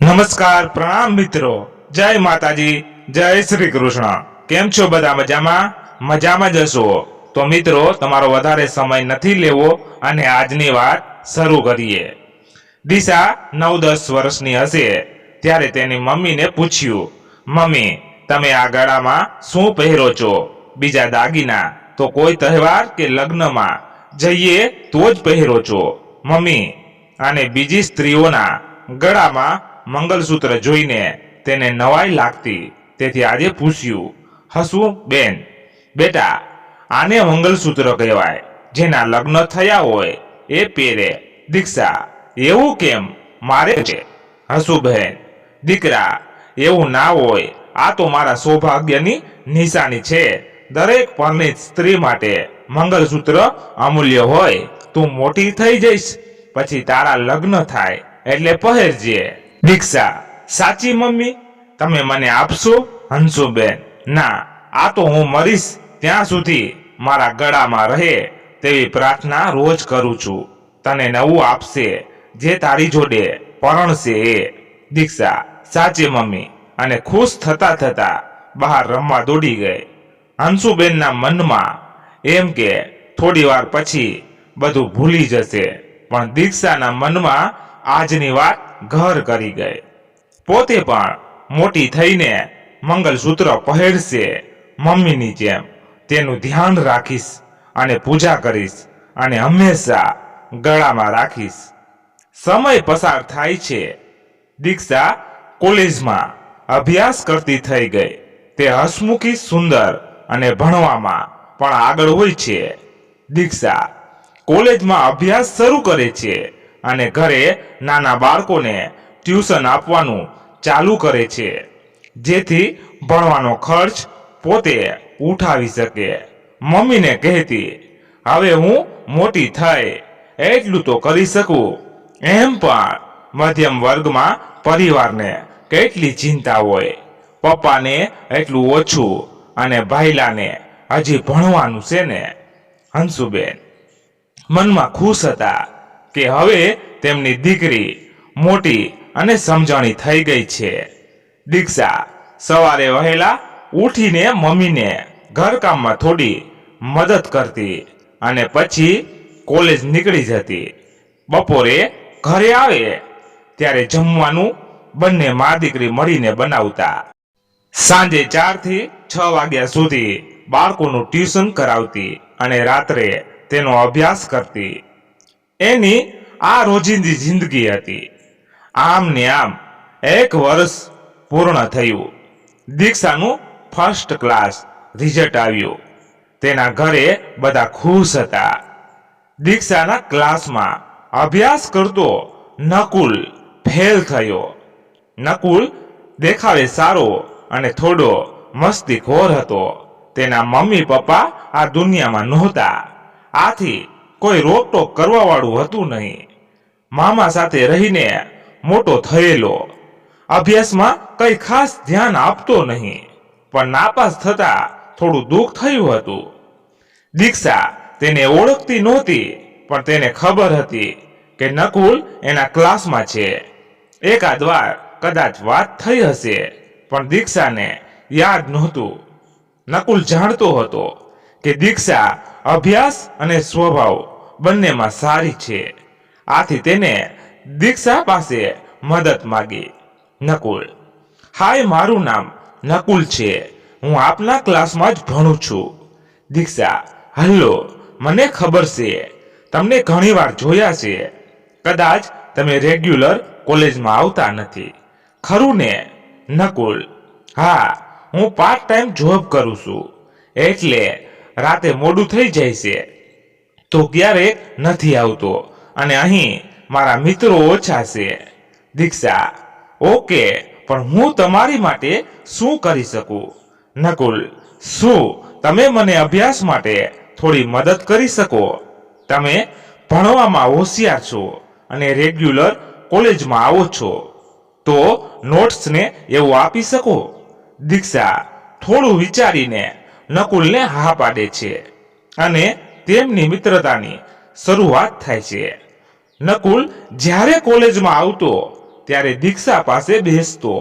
નમસ્કાર, પ્રણામ મિત્રો, જય માતાજી, જય શ્રી કૃષ્ણ। કેમ છો બધા? મજામાં? મજામાં જ હશો તો મિત્રો તમારો વધારે સમય નથી લેવો અને આજની વાત શરૂ કરીએ। દિશા 9-10 વર્ષની હશે ત્યારે તેની મમ્મીને પૂછ્યું, મમ્મી તમે આ ગળામાં શું પહેરો છો? બીજા દાગીના તો કોઈ તહેવાર કે લગ્નમાં જઈએ તો જ પહેરો છો મમ્મી? અને બીજી સ્ત્રીઓના ગળામાં મંગલસૂત્ર જોઈને તેને નવાઈ લાગતી, તેથી આજે પૂછ્યું, હસવું બેન, બેટા આને મંગલસૂત્ર કહેવાય, જેના લગ્ન થયા હોય એ પહેરે। દીક્ષા, એવું કેમ? મારે છે। હસુ બહેન, દીકરા એવું ના હોય, આ તો મારા સૌભાગ્યની નિશાની છે। દરેક પરણિત સ્ત્રી માટે મંગલસૂત્ર અમૂલ્ય હોય। તું મોટી થઈ જઈશ પછી તારા લગ્ન થાય એટલે પહેરજે। દીક્ષા, સાચી મમ્મી? તમે મને આપશો? હંસુબેન, ના, આ તો હું મરીશ ત્યાં સુધી મારા ગળામાં રહે તેવી પ્રાર્થના રોજ કરું છું। તને નવું આપશે જે તારી જોડે પરણશે એ। દીક્ષા, સાચી મમ્મી, અને ખુશ થતા થતા બહાર રમવા દોડી ગઈ। હંસુબેનના મનમાં એમ કે થોડી વાર પછી બધું ભૂલી જશે, પણ દીક્ષાના મનમાં આજની વાત ઘર કરી ગઈ। પોતે પણ મોટી થઈને મંગલસૂત્ર પહેરશે, મમ્મીની જેમ તેનું ધ્યાન રાખીશ અને પૂજા કરીશ અને હંમેશા ગળામાં રાખીશ। સમય પસાર થાય છે। દીક્ષા કોલેજમાં અભ્યાસ કરતી થઈ ગઈ। તે હસમુખી, સુંદર અને ભણવામાં પણ આગળ હોય છે। દીક્ષા કોલેજમાં અભ્યાસ શરૂ કરે છે અને ઘરે નાના બાળકોને ટ્યુશન આપવાનું ચાલુ કરે છે, જેથી ભણવાનો ખર્ચ પોતે ઉઠાવી શકે। મમ્મીને કહેતી, હવે હું મોટી થઈ એટલું તો કરી શકું। એમ પણ મધ્યમ વર્ગમાં પરિવારને કેટલી ચિંતા હોય, પપ્પાને એટલું ઓછું અને ભાઈલાને હજી ભણવાનું છે ને। હંસુબેન મનમાં ખુશ હતા કે હવે તેમની દીકરી મોટી અને સમજણી થઈ ગઈ છે। દીક્ષા સવારે વહેલા ઉઠીને મમ્મીને ઘરકામમાં થોડી મદદ કરતી અને પછી કોલેજ નીકળી જતી। બપોરે ઘરે આવે ત્યારે જમવાનું બંને મા દીકરી મળીને બનાવતા। સાંજે 4 થી 6 વાગ્યા સુધી બાળકોનું ટ્યુશન કરાવતી અને રાત્રે તેનો અભ્યાસ કરતી। એની આ રોજિંદી જિંદગી હતી। આમ ને આમ 1 વર્ષ પૂર્ણ થયું। દીક્ષાનું ફર્સ્ટ ક્લાસ રિઝલ્ટ આવ્યું। તેના ઘરે બધા ખુશ હતા। દીક્ષાના ક્લાસમાં અભ્યાસ કરતો નકુલ ફેલ થયો। નકુલ દેખાવે સારો અને થોડો મસ્તીખોર હતો। તેના મમ્મી પપ્પા આ દુનિયામાં નહોતા, આથી કોઈ રોકટોક કરવા વાળું હતું નહીં। મામા સાથે રહીને મોટો થયેલો, અભ્યાસમાં કઈ ખાસ ધ્યાન આપતો નહીં, પણ નાપાસ થતા થોડું દુઃખ થયું હતું। દીક્ષા તેને ઓળખતી નહોતી, પણ તેને ખબર હતી કે નકુલ એના ક્લાસમાં છે। એકાદ વાર કદાચ વાત થઈ હશે, પણ દીક્ષાને યાદ નહોતું। નકુલ જાણતો હતો કે દીક્ષા અભ્યાસ અને સ્વભાવ બંનેમાં સારી છે, આથી તેને દીક્ષા પાસે મદદ માંગી। નકુલ, હાય, મારું નામ નકુલ છે, હું આપના ક્લાસમાં જ ભણું છું। દીક્ષા, હલો, મને ખબર છે, તમને ઘણીવાર જોયા છે, કદાચ તમે રેગ્યુલર કોલેજમાં આવતા નથી, ખરું ને? નકુલ, હા, હું પાર્ટ ટાઈમ જોબ કરું છું, એટલે રાતે મોડું થઈ જાય છે તો ક્યારેક નથી આવતો, અને અહીં મારા મિત્રો ઓછા છે। દીક્ષા, ઓકે, પણ હું તમારી માટે શું કરી શકું? નકુલ, શું તમે મને અભ્યાસ માટે થોડી મદદ કરી શકો? તમે ભણવામાં હોશિયાર છો અને રેગ્યુલર કોલેજમાં આવો છો, તો નોટ્સને એવું આપી શકો? દીક્ષા થોડું વિચારીને નકુલને હા પાડે છે અને તેમની મિત્રતાની શરૂઆત થાય છે। નકુલ જ્યારે કોલેજમાં આવતો ત્યારે દીક્ષા પાસે બેસતો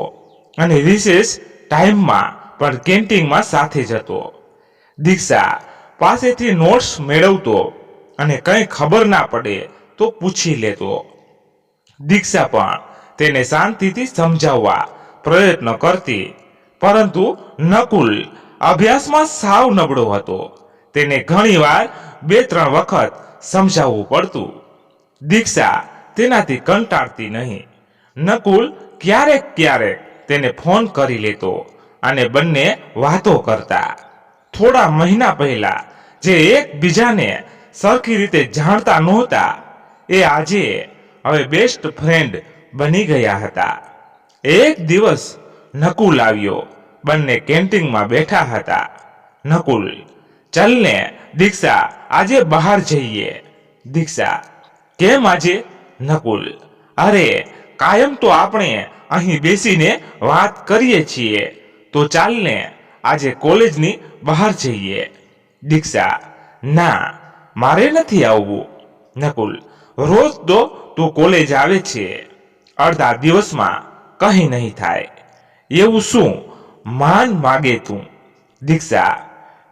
અને રિસેસ ટાઈમમાં પણ કેન્ટીનમાં સાથે જતો. દીક્ષા પાસેથી નોટ્સ મેળવતો અને કંઈ ખબર ના પડે તો પૂછી લેતો. દીક્ષા પણ તેને શાંતિથી સમજાવવા પ્રયત્ન કરતી, પરંતુ નકુલ અભ્યાસમાં સાવ નબળો હતો. તેને ઘણીવાર 2-3 વખત સમજાવવું પડતું. દીક્ષા તેનાથી કંટાળતી નહીં. નકુલ ક્યારેક તેને ફોન કરી લેતો અને બંને વાતો કરતા. થોડા મહિના પહેલા જે એકબીજાને સરખી રીતે જાણતા નહોતા, એ આજે હવે બેસ્ટ ફ્રેન્ડ બની ગયા હતા. એક દિવસ નકુલ આવ્યો. બંને કેન્ટીનમાં બેઠા હતા. નકુલ, ચલને દીક્ષા, આજે બહાર જઈએ. દીક્ષા, કેમ આજે? નકુલ, અરે કાયમ તો આપણે અહીં બેસીને વાત કરીએ છીએ, તો ચાલને આજે કોલેજની બહાર જઈએ. દીક્ષા, ના, મારે નથી આવવું. નકુલ, રોજ તો તું કોલેજ આવે છે, અડધા દિવસમાં કંઈ નહીં થાય. એવું શું માન માગે તું? દીક્ષા,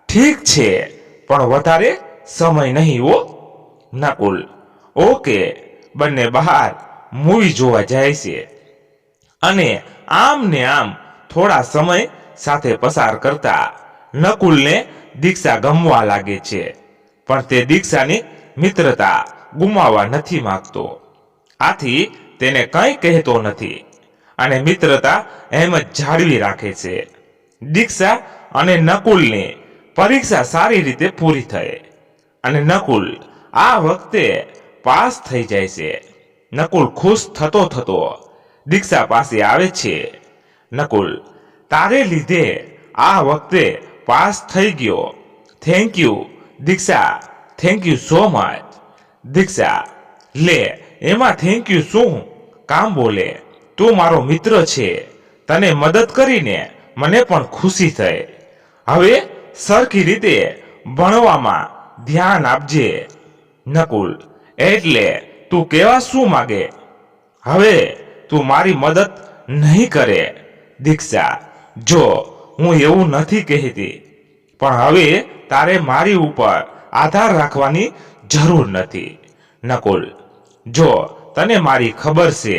ઠીક છે, પણ વધારે સમય નહીં હો. નકુલ, ઓકે. બંને બહાર મૂવી જોવા જાય છે અને આમ ને આમ થોડા સમય સાથે પસાર કરતા નકુલને દીક્ષા ગમવા લાગે છે, પણ તે દીક્ષાની મિત્રતા ગુમાવવા નથી માંગતો. આથી તેને કંઈ કહેતો નથી અને મિત્રતા એમ જ જાળવી રાખે છે. દીક્ષા અને નકુલની પરીક્ષા સારી રીતે પૂરી થઈ અને નકુલ આ વખતે પાસ થઈ જાય છે. નકુલ ખુશ થતો દીક્ષા પાસે આવે છે. નકુલ, તારે લીધે આ વખતે પાસ થઈ ગયો. Thank you Diksha, thank you so much. Diksha, લે એમાં થેન્ક યુ શું? કામ બોલે. તું મારો મિત્ર છે, તને મદદ કરીને મને પણ ખુશી થઈ. હવે સરખી રીતે ભણવામાં ધ્યાન આપજે. નકુલ, એટલે તું કેવા શું માગે? હવે તું મારી મદદ નહીં કરે? દીક્ષા, જો હું એવું નથી કહેતી, પણ હવે તારે મારી ઉપર આધાર રાખવાની જરૂર નથી. નકુલ, જો તને મારી ખબર છે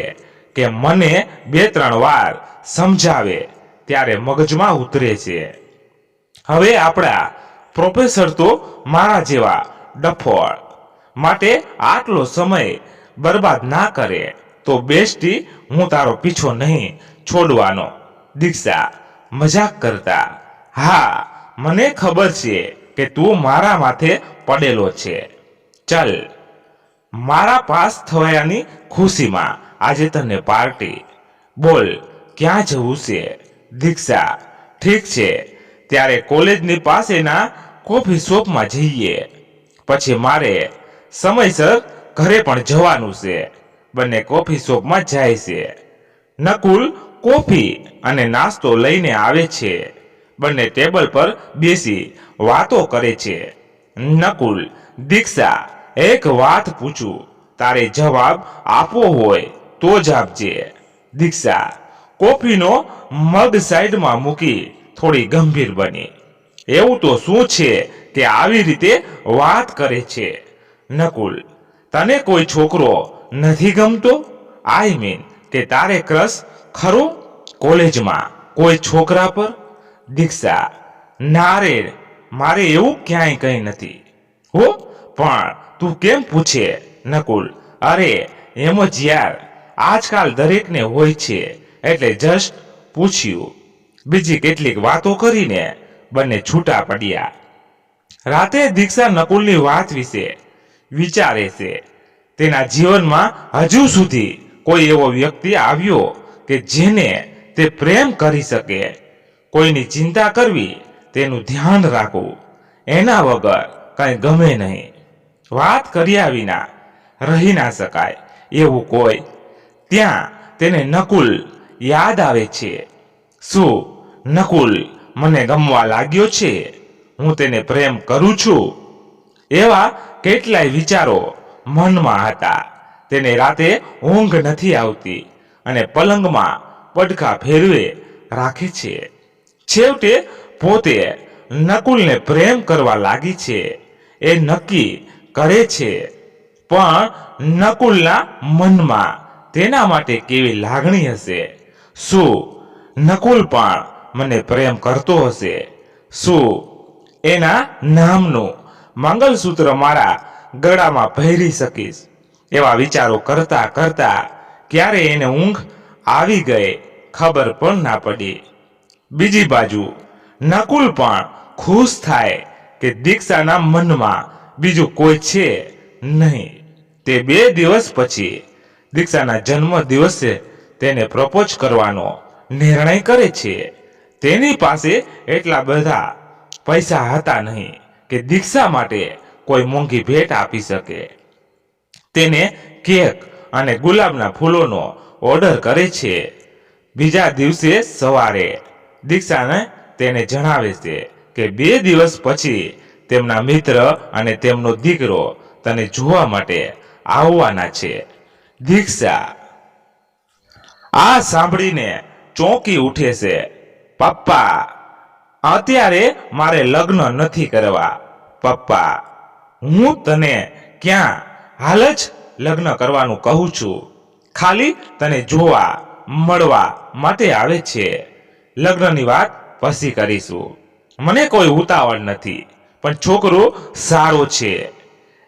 કે મને 2-3 વાર સમજાવે ત્યારે મગજમાં ઉતરે છે. હવે આપણા પ્રોફેસર તો મારા જેવા ડફોળ, માટે આટલો સમય બરબાદ ના કરે તો બેસ્ટી હું તારો પીછો નહીં છોડવાનો. દીક્ષા મજાક કરતા, હા, મને ખબર છે કે તું મારા માથે પડેલો છે. ચલ, મારા પાસ થયાની ખુશીમાં આજે તને પાર્ટી. બોલ, ક્યાં જવું છે? દીક્ષા, ઠીક છે, ત્યારે કોલેજની પાસેના કોફી શોપમાં જઈએ. પછી મારે સમયસર ઘરે પણ જવાનું છે. બંને કોફી શોપમાં જાય છે. નકુલ કોફી અને નાસ્તો લઈને આવે છે. બંને ટેબલ પર બેસી વાતો કરે છે. નકુલ, દીક્ષા, એક વાત પૂછું, તારે જવાબ આપવો હોય તો જ આપજે. દીક્ષા કોફીનો મગ સાઈડમાં મૂકી થોડી ગંભીર બની. એવું તો શું છે કે આવી રીતે વાત કરે છે? નકુલ, તને કોઈ છોકરો નથી ગમતો? આઈ મીન કે તારે ક્રશ ખરો કોલેજમાં કોઈ છોકરા પર? દીક્ષા, ના રે, મારે એવું ક્યાંય કંઈ નથી હો, પણ તું કેમ પૂછે? નકુલ, અરે એમ જ યાર, આજકાલ દરેકને હોય છે એટલે જસ્ટ પૂછ્યું. બીજી કેટલીક વાતો કરીને બંને છૂટા પડ્યા. રાતે દીક્ષા નકુલની વાત વિશે વિચારે છે. તેના જીવનમાં હજુ સુધી કોઈ એવો વ્યક્તિ આવ્યો કે જેને તે પ્રેમ કરી શકે. કોઈની ચિંતા કરવી, તેનું ધ્યાન રાખવું, એના વગર કંઈ ગમે નહીં. વાત કર્યા વિના રહી ના શકાય એવું કોઈ. ત્યાં તેને નકુલ યાદ આવે છે. શું નકુલ મને ગમવા લાગ્યો છે? હું તેને પ્રેમ કરું છું? એવા કેટલાય વિચારો મનમાં હતા. તેને રાતે ઊંઘ નથી આવતી અને પલંગમાં પડખા ફેરવે રાખે છે. છેવટે પોતે નકુલને પ્રેમ કરવા લાગી છે એ નક્કી કરે છે. પણ નકુલના મનમાં તેના માટે કેવી લાગણી હશે? શું નકુલ પણ મને પ્રેમ કરતો હશે? શું એના નામનું મંગલસૂત્ર મારા ગળામાં પહેરી શકીશ? એવા વિચારો કરતા કરતા ક્યારે એને ઊંઘ આવી ગઈ ખબર પણ ના પડી. બીજી બાજુ નકુલ પણ ખુશ થાય કે દીક્ષાના મનમાં બીજું કોઈ છે નહીં. તે 2 દિવસ પછી દીક્ષાના જન્મ દિવસે તેને પ્રપોઝ કરવાનો નિર્ણય કરે છે. તેની પાસે એટલા બધા પૈસા હતા નહીં કે દીક્ષા માટે કોઈ મોંઘી ભેટ આપી શકે. તેને કેક અને ગુલાબના ફૂલોનો ઓર્ડર કરે છે. બીજા દિવસે સવારે દીક્ષાને તેને જણાવે છે કે 2 દિવસ પછી તેમના મિત્ર અને તેમનો દીકરો તને જોવા માટે આવવાના છે. દીક્ષા આ સાંભળીને ચોંકી ઉઠે છે. પપ્પા, અત્યારે મારે લગ્ન નથી કરવા. પપ્પા, હું તને ક્યાં હાલ જ લગ્ન કરવાનું કહું છું. ખાલી તને જોવા મળવા માટે આવે છે. લગ્નની વાત પછી કરીશું. મને કોઈ ઉતાવળ નથી, પણ છોકરો સારો છે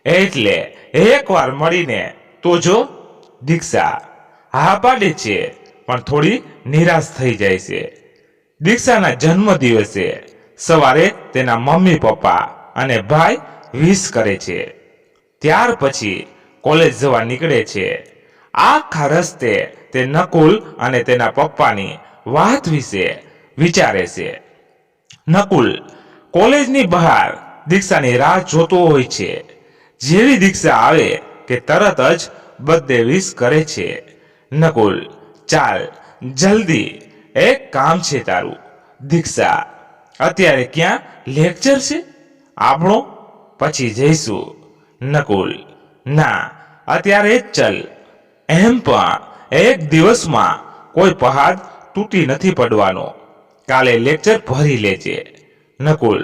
એટલે એકવાર મળીને તો જો. દીક્ષા હા પાડે છે પણ થોડી નિરાશ થઈ જાય છે. દીક્ષાના જન્મ દિવસે સવારે તેના મમ્મી પપ્પા અને ભાઈ વિશ કરે છે. ત્યાર પછી કોલેજ જવા નીકળે છે. આખા રસ્તે તે નકુલ અને તેના પપ્પાની વાત વિશે વિચારે છે. નકુલ કોલેજની બહાર દીક્ષાની રાહ જોતો હોય છે. જેવી દીક્ષા આવે કે તરત જ બર્થડે વિશ કરે છે. નકુલ, ચાલ જલ્દી, એક કામ છે તારું. દીક્ષા, અત્યારે ક્યાં લેક્ચર છે આપણો? પછી જઈશું. નકુલ, ના, અત્યારે જ ચલ. એમ પણ એક દિવસમાં કોઈ પહાડ તૂટી નથી પડવાનો. કાલે લેક્ચર ભરી લેજે. નકુલ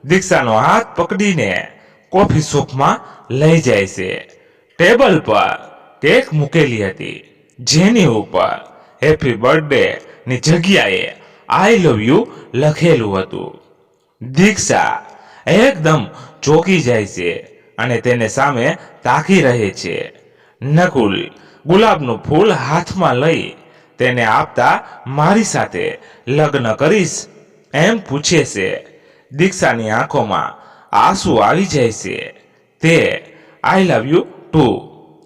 દીક્ષાનો હાથ પકડીને કોફી શોપમાં લઈ જાય છે. ટેબલ પર કેક મૂકેલી હતી જેની ઉપર હેપી બર્થડે ની જગ્યાએ આઈ લવ યુ લખેલું હતું. દીક્ષા એકદમ ચોંકી જાય છે અને તેને સામે તાકી રહે છે. નકુલ ગુલાબનું ફૂલ હાથમાં લઈ તેને આપતા મારી સાથે લગ્ન કરીશ એમ પૂછે છે. દીક્ષાની આંખોમાં આંસુ આવી જાય છે. તે આઈ લવ યુ ટુ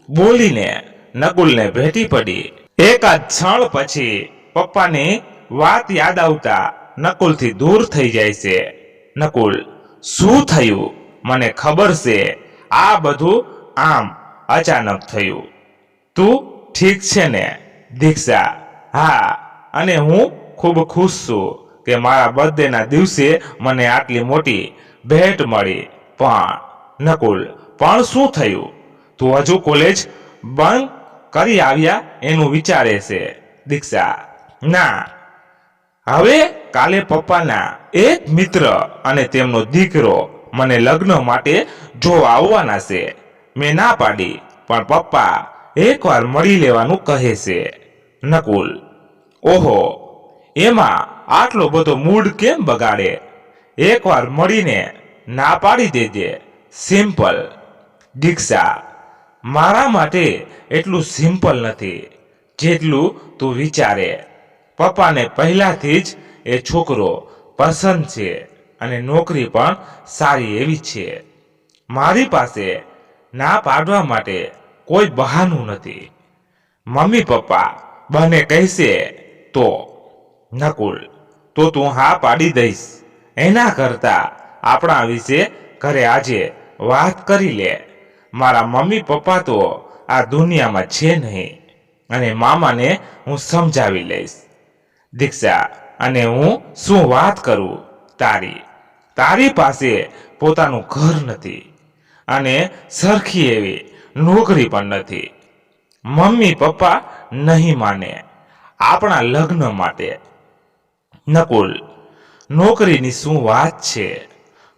બોલીને નકુલને ભેટી પડી. એકાદ ક્ષણ પછી પપ્પાની વાત યાદ આવતા નકુલથી દૂર થઈ જાય છે. નકુલ, શું થયું? મને ખબર છે આ બધું આમ અચાનક થયું. તું ઠીક છે ને? દીક્ષા, હા, અને હું ખૂબ ખુશ છું કે મારા બર્થડેના દિવસે મને આટલી મોટી ભેટ મળી. પણ નકુલ, પણ શું થયું? તું હજુ કોલેજ બંધ કરી આવ્યા એનું વિચારે છે? દીક્ષા, ના, હવે કાલે પપ્પાના એક મિત્ર અને તેમનો દીકરો મને લગ્ન માટે જોવા આવવાના છે. મેં ના પાડી, પણ પપ્પા એકવાર મળી લેવાનું કહે છે. નકુલ, ઓહો, એમાં આટલો બધો મૂડ કેમ બગાડે? એકવાર મળીને ના પાડી દેજે, સિમ્પલ. દીક્ષા, મારા માટે એટલું સિમ્પલ નથી જેટલું તું વિચારે. પપ્પાને પહેલાથી જ એ છોકરો પસંદ છે અને નોકરી પણ સારી એવી છે. મારી પાસે ના પાડવા માટે કોઈ બહાનું નથી. મમ્મી પપ્પા બંને કહેશે તો. નકુલ, તો તું હા પાડી દઈશ. એના કરતા આપણા વિશે ઘરે આજે વાત કરી લે. મારા મમ્મી પપ્પા તો આ દુનિયામાં છે નહીં અને મામાને હું સમજાવી લઈશ. દીક્ષા, અને હું શું વાત કરું તારી પાસે પોતાનું ઘર નથી અને સરખી એવી નોકરી પણ નથી. મમ્મી પપ્પા નહીં માને આપણા લગ્ન માટે. નકુલ, નોકરીની શું વાત છે?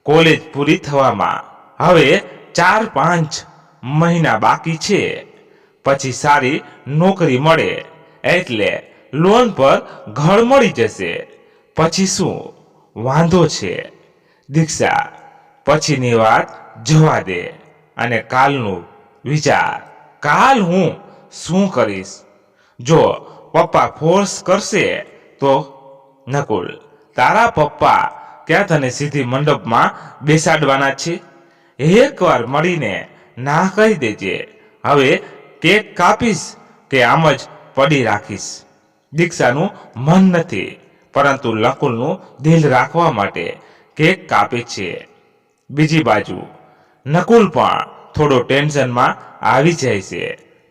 કોલેજ પૂરી થવામાં હવે 4-5 મહિના બાકી છે. પછી સારી નોકરી મળે એટલે લોન પર ઘર મળી જશે. પછી શું વાંધો છે? દીક્ષા, પછીની વાત જવા દે અને કાલનું વિચાર. કાલ હું શું કરીશ? જો પપ્પા ફોર્સ કરશે તો? નકુલ, તારા પપ્પા ક્યાં તને સીધી મંડપમાં બેસાડવાના છે? એકવાર મળીને ના કહી દેજે. હવે કેક કાપીશ કે આમ જ પડી રાખીશ? દીક્ષાનું મન નથી, પરંતુ નકુલનું દિલ રાખવા માટે કેક કાપે છે. બીજી બાજુ નકુલ પણ થોડો ટેન્શનમાં આવી જાય છે,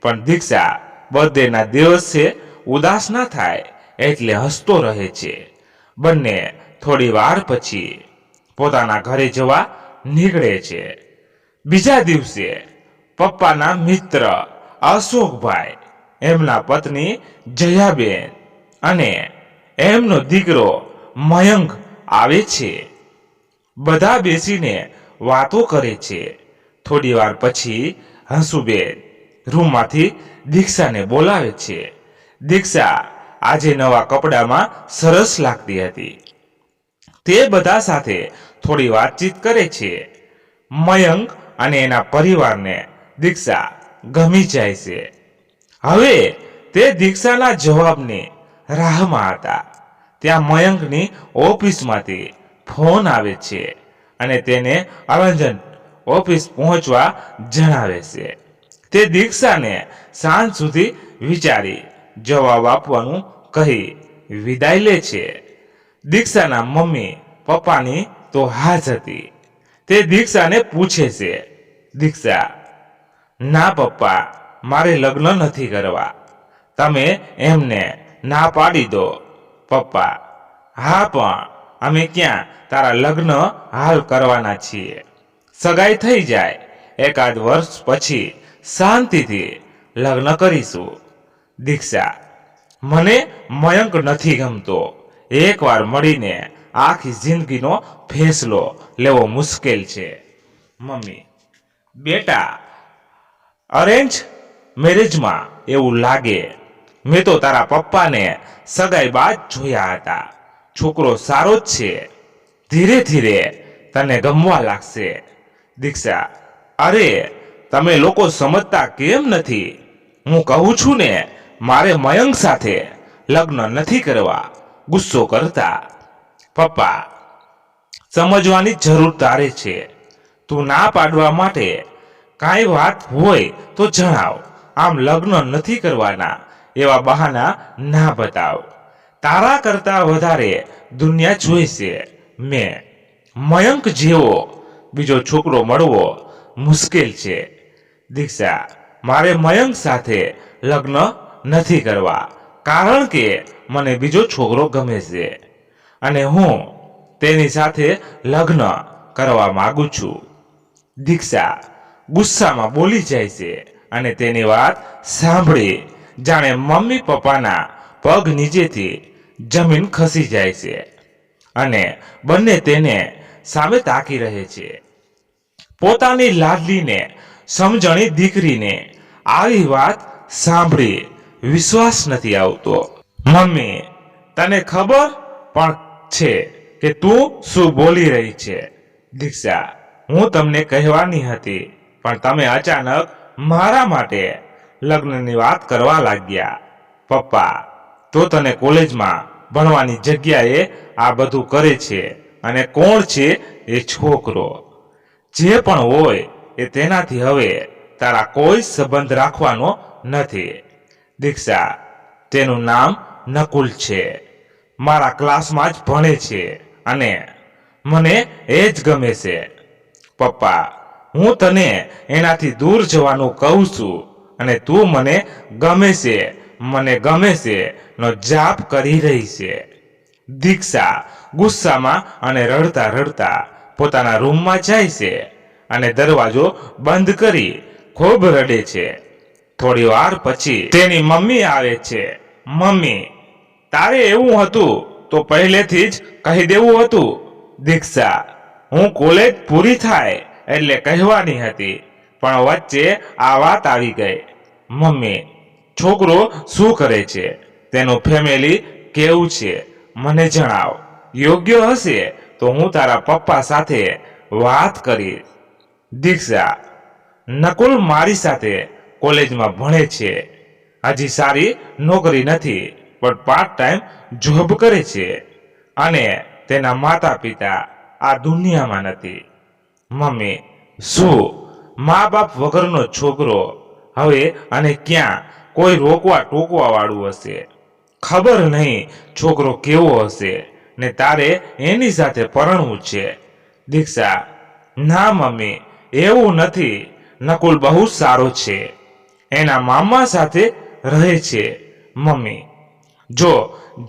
પણ દીક્ષા બર્થડેના દિવસે ઉદાસ ના થાય એટલે હસતો રહે છે. બંને થોડી વાર પછી પોતાના ઘરે જવા નીકળે છે. બીજા દિવસે પપ્પાના મિત્ર અશોકભાઈ, એમના પત્ની જયાબેન અને એમનો દીકરો મયંક આવે છે. બધા બેસીને વાતો કરે છે. થોડી વાર પછી હંસુબેન રૂમમાંથી દીક્ષાને બોલાવે છે. દીક્ષા આજે નવા કપડામાં સરસ લાગતી હતી. તે બધા સાથે થોડી વાતચીત કરે છે. મયંક અને એના પરિવારને દીક્ષા ગમી જાય છે. હવે તે દીક્ષાના જવાબની રાહમાં હતા. ત્યાં મયંકની ઓફિસમાંથી ફોન આવે છે અને તેને અર્જન્ટ ઓફિસ પહોંચવા જણાવે છે. તે દીક્ષાને સાંજ સુધી વિચારી જવાબ આપવાનું કહી વિદાય લે છે. દીક્ષાના મમ્મી પપ્પાની તો હાજ હતી. તે દીક્ષાને પૂછે છે, દીક્ષા, ના પપ્પા, મારે લગ્ન નથી કરવા. તમે એમને ના પાડી દો. પપ્પા, હા, પણ અમે ક્યાં તારા લગ્ન હાલ કરવાના છીએ. સગાઈ થઈ જાય, એકાદ વર્ષ પછી શાંતિથી લગ્ન કરીશું. દીક્ષા, મને મયંક નથી ગમતો. એકવાર મળીને આખી જિંદગીનો ફેસલો લેવો મુશ્કેલ છે. મમ્મી, બેટા, અરેન્જ મેરેજમાં એવું લાગે. મેં તો તારા પપ્પાને સગાઈ બાદ જોયા હતા. છોકરો સારો જ છે. ધીરે ધીરે તને ગમવા લાગશે. દીક્ષા, અરે તમે લોકો સમજતા કેમ નથી? હું કહું છું ને, મારે મયંક સાથે લગ્ન નથી કરવા. ગુસ્સો કરતા. પપ્પા, સમજવાની જરૂર તારે છે. તું ના પાડવા માટે કાંઈ વાત હોય તો જણાવ. આમ લગ્ન નથી કરવાના એવા બહાના ના બતાવ. તારા કરતા વધારે દુનિયા જોઈશે. મેં મયંક જેવો બીજો છોકરો મળવો મુશ્કેલ છે. દીક્ષા, મારે મયંક સાથે લગ્ન નથી કરવા, કારણ કે મને બીજો છોકરો ગમે છે અને હું તેની સાથે લગ્ન કરવા માંગુ છું. દીક્ષા ગુસ્સામાં બોલી જાય છે અને તેની વાત સાંભળી જાણે મમ્મી પપ્પાના પગ નીચેથી જમીન ખસી જાય છે અને બંને તેને સામે તાકી રહે છે. પોતાની લાડલીને સમજણી દીકરીને આવી વાત સાંભળી વિશ્વાસ નથી આવતો. મમ્મી, તને ખબર પણ છે કે તું શું બોલી રહી છે? દીક્ષા, હું તમને કહેવાની હતી, પણ તમે અચાનક મારા માટે લગ્નની વાત કરવા લાગ્યા. પપ્પા, તો તને કોલેજમાં ભણવાની જગ્યાએ આ બધું કરે છે અને કોણ છે એ છોકરો? જે પણ હોય એ તેનાથી હવે તારા કોઈ સંબંધ રાખવાનો નથી. દીક્ષા, તેનું નામ નકુલ છે. મારા ક્લાસમાં જ ભણે છે અને મને એ જ ગમે છે. પપ્પા, હું તને એનાથી દૂર જવાનું કહું છું અને તું મને ગમે છે નો જાપ કરી રહી છે. દીક્ષા ગુસ્સામાં અને રડતા રડતા પોતાના રૂમમાં જાય છે અને દરવાજો બંધ કરી ખૂબ રડે છે. થોડી વાર પછી તેની મમ્મી આવે છે. મમ્મી, તારે એવું હતું તો પહેલેથી જ કહી દેવું હતું. દીક્ષા, હું કોલેજ પૂરી થાય એટલે કહેવાની હતી, પણ વચ્ચે આ વાત આવી ગઈ. મમ્મી, છોકરો શું કરે છે, તેનું ફેમિલી કેવું છે, મને જણાવ. યોગ્ય હશે તો હું તારા પપ્પા સાથે વાત કરીશ. દીક્ષા, નકુલ મારી સાથે કોલેજમાં ભણે છે. હજી સારી નોકરી નથી, પણ પાર્ટ ટાઈમ જોબ કરે છે, અને તેના માતા પિતા આ દુનિયામાં નથી. મમ્મી, શું મા બાપ વગરનો છોકરો હવે અને ક્યાં કોઈ રોકવા ટોકવા વાળું હશે? ખબર નહીં છોકરો કેવો હશે, ને તારે એની સાથે પરણવું છે. દીક્ષા, ના મમ્મી, એવું નથી. નકુલ બહુ સારો છે, એના મામા સાથે રહે છે. મમ્મી, જો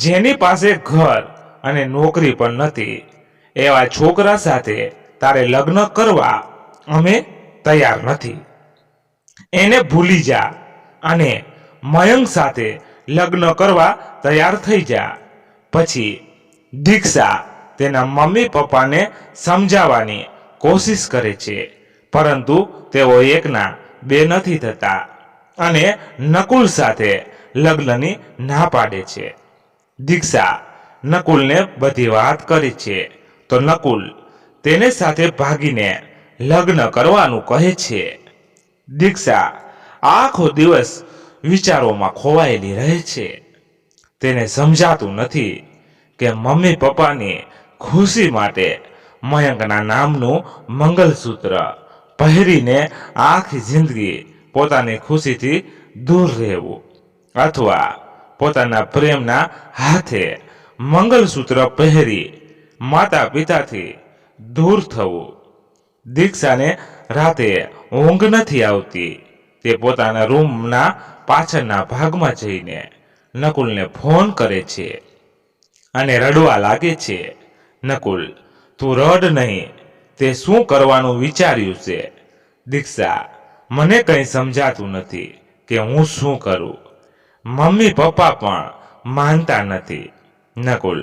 જેની પાસે ઘર અને નોકરી પણ નથી, એવા છોકરા સાથે તારે લગ્ન કરવા અમે તૈયાર નથી. એને ભૂલી જા અને મયંક સાથે લગ્ન કરવા તૈયાર થઈ જા. પછી દીક્ષા તેના મમ્મી પપ્પાને સમજાવવાની કોશિશ કરે છે, પરંતુ તેઓ એકના બે નથી થતા અને નકુલ સાથે લગ્નની ના પાડે છે. દીક્ષા નકુલને બધી વાત કરે છે, તો નકુલ તેને સાથે ભાગીને લગ્ન કરવાનું કહે છે. દીક્ષા આખો દિવસ વિચારોમાં ખોવાયેલી રહે છે. તેને સમજાતું નથી કે મમ્મી પપ્પાની ખુશી માટે મયંકના નામનું મંગલસૂત્ર પહેરીને આખી જિંદગી પોતાની ખુશીથી દૂર રહેવું, અથવા પોતાના પ્રેમના હાથે મંગલસૂત્ર પહેરી માતા પિતાથી દૂર થવું. દીક્ષાને રાતે ઊંઘ નથી આવતી. તે પોતાના રૂમના પાછળના ભાગમાં જઈને નકુલને ફોન કરે છે અને રડવા લાગે છે. નકુલ, તું રડ નહીં. તે શું કરવાનું વિચાર્યું છે? દીક્ષા, મને કંઈ સમજાતું નથી કે હું શું કરું. મમ્મી પપ્પા પણ માનતા નથી. નકુલ,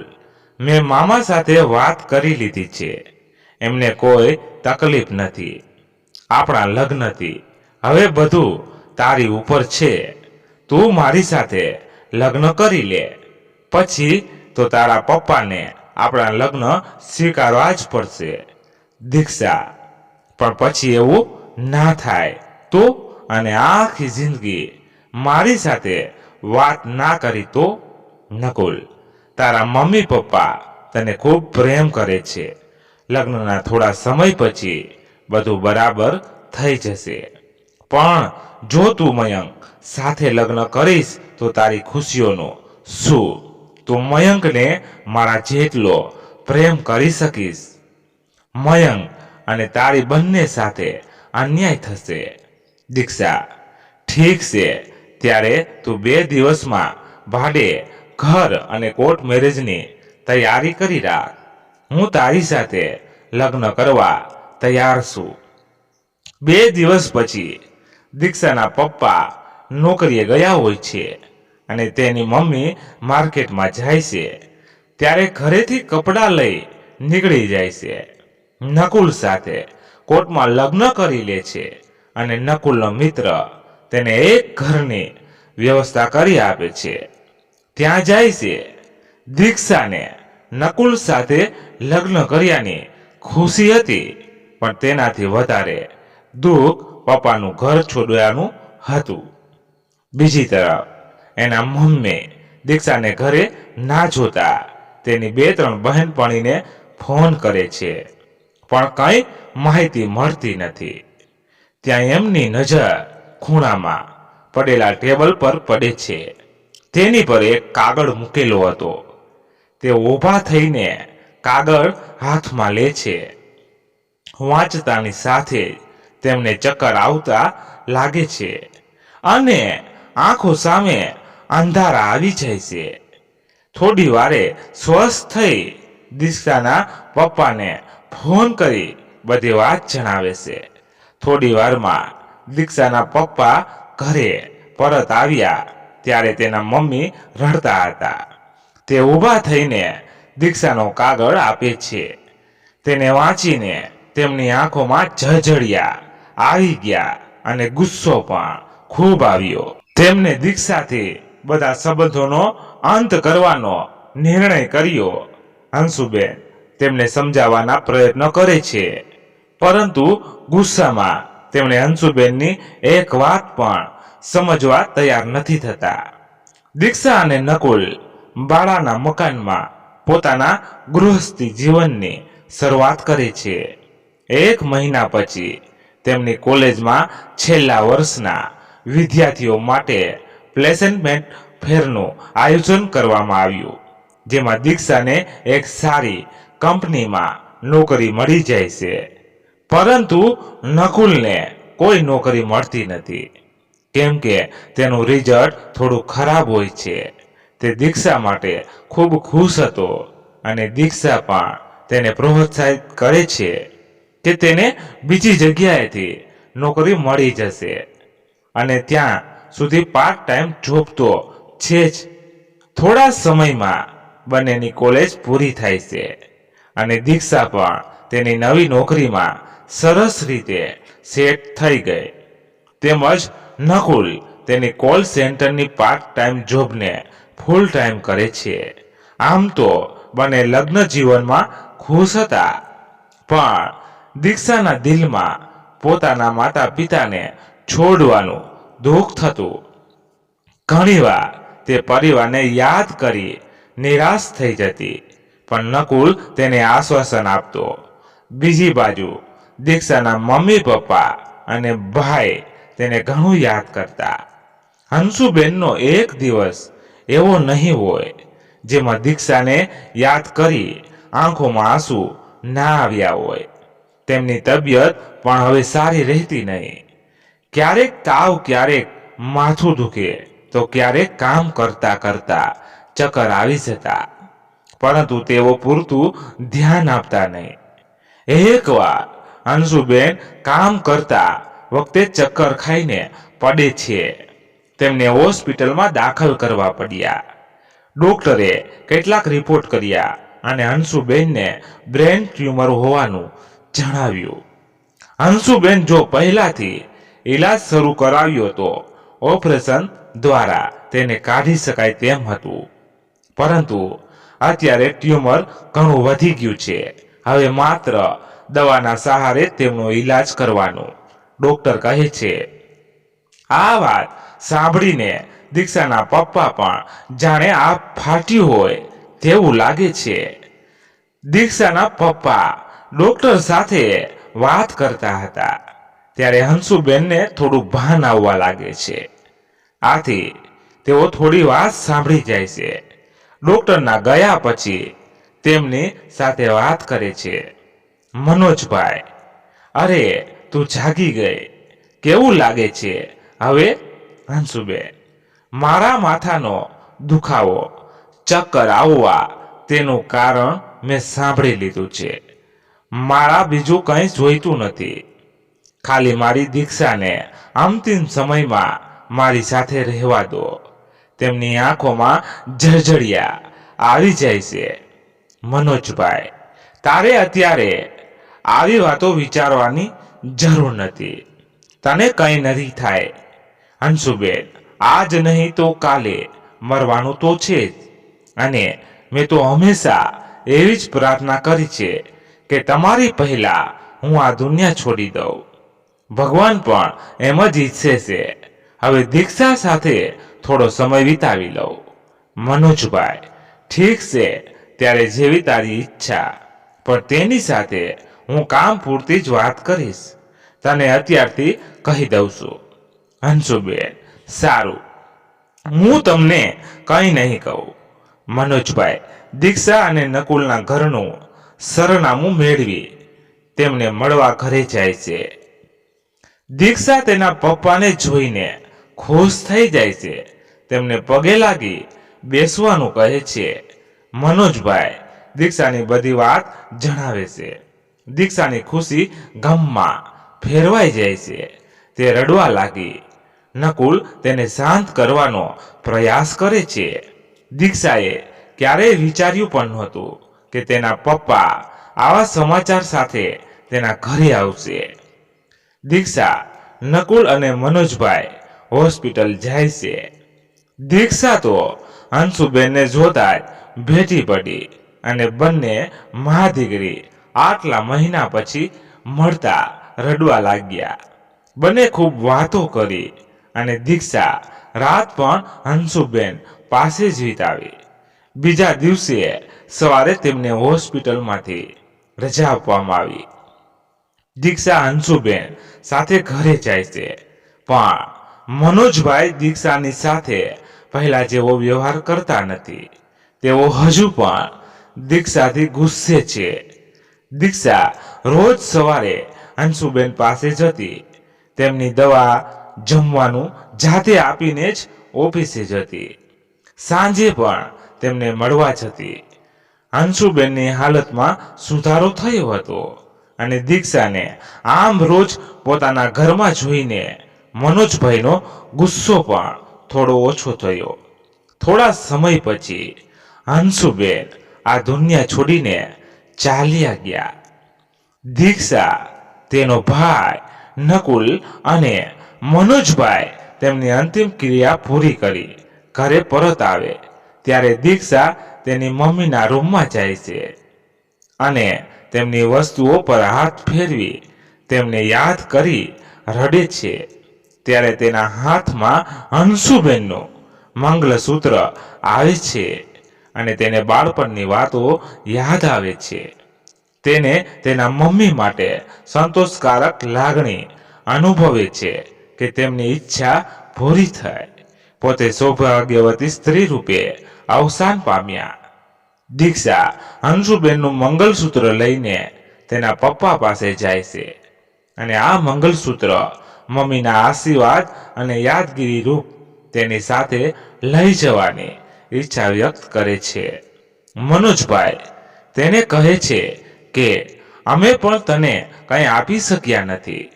મેં મામા સાથે વાત કરી લીધી છે. એમને કોઈ તકલીફ નથી આપણા લગ્નથી. હવે બધું તારી ઉપર છે. તું મારી સાથે લગ્ન કરી લે, પછી તો તારા પપ્પાને આપણા લગ્ન સ્વીકારવા જ પડશે. દીક્ષા, પણ પછી એવું ના થાય તો? અને આખી જિંદગી મારી સાથે વાત ના કરી તો? નકુલ, તારા મમ્મી પપ્પા તને ખૂબ પ્રેમ કરે છે. લગ્નના થોડા સમય પછી બધું બરાબર થઈ જશે. પણ જો તું મયંક સાથે લગ્ન કરીશ તો તારી ખુશીઓનું શું? તું મયંકને મારા જેટલો પ્રેમ કરી શકીશ? મયંક અને તારી બંને સાથે અન્યાય થશે. દીક્ષા, ઠીક છે, ત્યારે તું 2 દિવસમાં ભાડે ઘર અને કોર્ટ મેરેજની તૈયારી કરી રાખ. હું તારી સાથે લગ્ન કરવા તૈયાર છું. 2 દિવસ પછી દીક્ષાના પપ્પા નોકરીએ ગયા હોય છે અને તેની મમ્મી માર્કેટમાં જાય છે. ત્યારે ઘરેથી કપડાં લઈ નીકળી જાય છે. નકુલ સાથે કોર્ટમાં લગ્ન કરી લે છે અને નકુલનો મિત્ર તેને એક ઘરની વ્યવસ્થા કરી આપે છે. ત્યાં જાય છે. દીક્ષાને નકુલ સાથે લગ્ન કર્યાની ખુશી હતી, પણ તેનાથી વધારે દુઃખ પપ્પાનું ઘર છોડવાનું હતું. બીજી તરફ એના મમ્મી દીક્ષાને ઘરે ના જોતા તેની 2-3 બહેનપણીને ફોન કરે છે, પણ કંઈ માહિતી મળતી નથી. ત્યાં એમની નજર ખૂણામાં પડેલા ટેબલ પર પડે છે. તેની પર એક કાગળ મૂકેલો હતો. તે ઊભા થઈને કાગળ હાથમાં લે છે. વાંચતાની સાથે તેમને ચક્કર આવતા લાગે છે અને આંખો સામે અંધારા આવી જાય છે. થોડી વારે સ્વસ્થ થઈ દીક્ષાના પપ્પાને ફોન કરી બધી વાત જણાવે છે. થોડી વારમાં દીક્ષાના પપ્પા ઘરે પરત આવ્યા ત્યારે તેના મમ્મી રડતા હતા. તે ઊભા થઈને દીક્ષાનો કાગળ આપે છે. તેને વાંચીને તેમની આંખોમાં ઝળઝળિયા આવી ગયા અને ગુસ્સો પણ ખૂબ આવ્યો. તેમને દીક્ષાથી બધા સંબંધોનો અંત કરવાનો નિર્ણય કર્યો. અંશુબેન તેમને સમજાવવાના પ્રયત્ન કરે છે, પરંતુ ગુસ્સામાં તેમણે અંશુબેનની એક વાત પણ સમજવા તૈયાર નથી થતા. દીક્ષા અને નકુલ ભાડાના મકાનમાં પોતાના ગૃહસ્થી જીવનની શરૂઆત કરે છે. 1 મહિના પછી તેમની કોલેજમાં છેલ્લા વર્ષના વિદ્યાર્થીઓ માટે પ્લેસમેન્ટ ફેરનું આયોજન કરવામાં આવ્યું, જેમાં દીક્ષાને એક સારી કંપનીમાં નોકરી મળી જાય છે. પરંતુ નકુલને કોઈ નોકરી મળતી નથી, કેમ કે તેનું રિઝલ્ટ થોડું ખરાબ હોય છે. તે દીક્ષા માટે ખૂબ ખુશ હતો અને દીક્ષા પણ તેને પ્રોત્સાહિત કરે છે કે તેને બીજી જગ્યાએથી નોકરી મળી જશે અને ત્યાં સુધી પાર્ટ ટાઈમ જોબ તો છે જ. થોડા સમયમાં બંનેની કોલેજ પૂરી થાય છે અને દીક્ષા પણ તેની નવી નોકરીમાં સરસ રીતે સેટ થઈ ગઈ. તેમજ નકુલ તેની કોલ સેન્ટરની પાર્ટ ટાઈમ જોબને ફૂલ ટાઈમ કરે છે. આમ તો બંને લગ્ન જીવનમાં ખુશ હતા, પણ દીક્ષાના દિલમાં પોતાના માતા પિતાને છોડવાનું દુઃખ થતું. ઘણીવાર તે પરિવારને યાદ કરી નિરાશ થઈ જતી, પણ નકુલ તેને આશ્વાસન આપતો. બીજી બાજુ દીક્ષાના મમ્મી પપ્પા અને ભાઈ તેને ઘણું યાદ કરતા. અંશુબેનનો એક દિવસ એવો નહીં હોય જેમાં દીક્ષાને યાદ કરી આંખોમાં આંસુ ના આવ્યા હોય. તેમની તબિયત પણ હવે સારી રહેતી નહીં. ક્યારેક તાવ, ક્યારેક માથું દુખે, તો ક્યારેક કામ કરતા કરતા ચક્કર આવી જતા, પરંતુ તેઓ પૂરતું ધ્યાન આપતા નહીં. એકવાર અંશુબેન કામ કરતા વખતે ચક્કર ખાઈને પડે છે. તેમને હોસ્પિટલમાં દાખલ કરવા પડ્યા. ડોક્ટરે કેટલાક રિપોર્ટ કર્યા અને અંશુબેનને બ્રેન ટ્યુમર હોવાનું જણાવ્યું. અંશુબેન જો પહેલાથી ઈલાજ શરૂ કરાવ્યો તો ઓપરેશન દ્વારા તેને કાઢી શકાય તેમ હતું, પરંતુ અત્યારે ટ્યુમર ઘણું વધી ગયું છે. હવે માત્ર દવાના સહારે તેમનો ઈલાજ કરવાનું ડોક્ટર કહે છે. આ વાત સાંભળીને દીક્ષાના પપ્પા પણ જાણે આ ફાટ્યું હોય તેવું લાગે છે. દીક્ષાના પપ્પા ડોક્ટર સાથે વાત કરતા હતા ત્યારે અંશુબેનને થોડું ભાન આવવા લાગે છે. આથી તેઓ થોડી વાત સાંભળી જાય છે. ડોક્ટરના ગયા પછી તેમની સાથે વાત કરે છે. મનોજભાઈ, અરે તું જાગી ગઈ, કેવું લાગે છે હવે? અંશુબેન, મારા માથાનો દુખાવો, ચક્કર આવવા તેનું કારણ મેં સાંભળી લીધું છે. મારા બીજું કંઈ જોઈતું નથી. ખાલી મારી દીક્ષાને અંતિમ સમયમાં મારી સાથે રહેવા દો. તેમની આંખોમાં ઝળઝળિયા આવી જાય છે. મનોજભાઈ, તારે અત્યારે આવી વાતો વિચારવાની જરૂર નથી. તને કંઈ નથી થાય. અંશુબેન, આજ નહીં તો કાલે મરવાનું તો છે જ, અને મેં તો હંમેશા એવી જ પ્રાર્થના કરી છે કે તમારી પહેલા હું આ દુનિયા છોડી દઉં. ભગવાન પણ એમ જ ઈચ્છે છે. હવે દીક્ષા સાથે થોડો સમય વિતાવી લઉં. મનોજભાઈ, ઠીક છે, ત્યારે જેવી તારી ઈચ્છા, પણ તેની સાથે હું કામ પૂરતી જ વાત કરીશ. તને અત્યારથી કહી દઉં છું. અંશુબેન, સારું, હું તમને કંઈ નહીં કહું. મનોજભાઈ દીક્ષા અને નકુલના ઘરનું સરનામું મેળવી તેમને મળવા ઘરે જાય છે. દીક્ષા તેના પપ્પાને જોઈને ખુશ થઈ જાય છે. તેમને પગે લાગી બેસવાનું કહે છે. મનોજભાઈ દીક્ષાની બધી વાત જણાવે છે. દીક્ષાની ખુશી ગમમાં ફેરવાઈ જાય છે. તે રડવા લાગી. નકુલ તેને શાંત કરવાનો પ્રયાસ કરે છે. દીક્ષાએ ક્યારેય વિચાર્યું પણ નહોતું કે તેના પપ્પા આવા સમાચાર સાથે તેના ઘરે આવશે. દીક્ષા, નકુલ અને મનોજભાઈ હોસ્પિટલ જાય છે. દીક્ષા તો અંશુબેનને જોતા જ ભેટી પડી અને બંને મા દીકરી આટલા મહિના પછી મળતા રડવા લાગ્યા. બંને ખૂબ વાતો કરી અને દીક્ષા રાત પણ અંશુબેન પાસે જ વિતાવી. બીજા દિવસે સવારે તેમને હોસ્પિટલમાંથી રજા આપવામાં આવી. દીક્ષા અંશુબેન સાથે ઘરે જાય છે, પણ મનોજભાઈ દીક્ષાની સાથે પહેલા જેવો વ્યવહાર કરતા નથી. તેઓ હજુ પણ દીક્ષાથી ગુસ્સે છે. દીક્ષા રોજ સવારે અંશુબેન પાસે જતી, તેમની દવા જમવાનું જાતે આપીને જ ઓફિસે જતી. સાંજે પણ તેમને મળવા જતી. અંશુબેનની હાલતમાં સુધારો થયો હતો અને દીક્ષાને આમ રોજ પોતાના ઘરમાં જોઈને મનોજભાઈનો ગુસ્સો પણ થોડો ઓછો થયો. થોડા સમય પછી અંશુબેન આ દુનિયા છોડીને ચાલ્યા ગયા. દીક્ષા, તેનો ભાઈ નકુલ અને મનોજભાઈ તેમની અંતિમ ક્રિયા પૂરી કરી ઘરે પરત આવે ત્યારે દીક્ષા તેની મમ્મીના રૂમમાં જાય છે અને તેમની વસ્તુઓ પર હાથ ફેરવી તેમને યાદ કરી રડે છે. ત્યારે તેના હાથમાં અંશુબેનનું મંગલસૂત્ર આવે છે અને તેને બાળપણની વાતો યાદ આવે છે. તેને તેના મમ્મી માટે સંતોષકારક લાગણી અનુભવે છે કે તેમની ઈચ્છા પૂરી થઈ. પોતે સૌભાગ્યવતી સ્ત્રી રૂપે અવસાન પામ્યા. દીક્ષા અંશુબેનનું મંગલસૂત્ર લઈને તેના પપ્પા પાસે જાય છે અને આ મંગલસૂત્ર મમ્મીના આશીર્વાદ અને યાદગીરી રૂપ તેની સાથે લઈ જવાની ઈચ્છા વ્યક્ત કરે છે. મનોજભાઈ તેને કહે છે કે અમે પણ તને કંઈ આપી શક્યા નથી,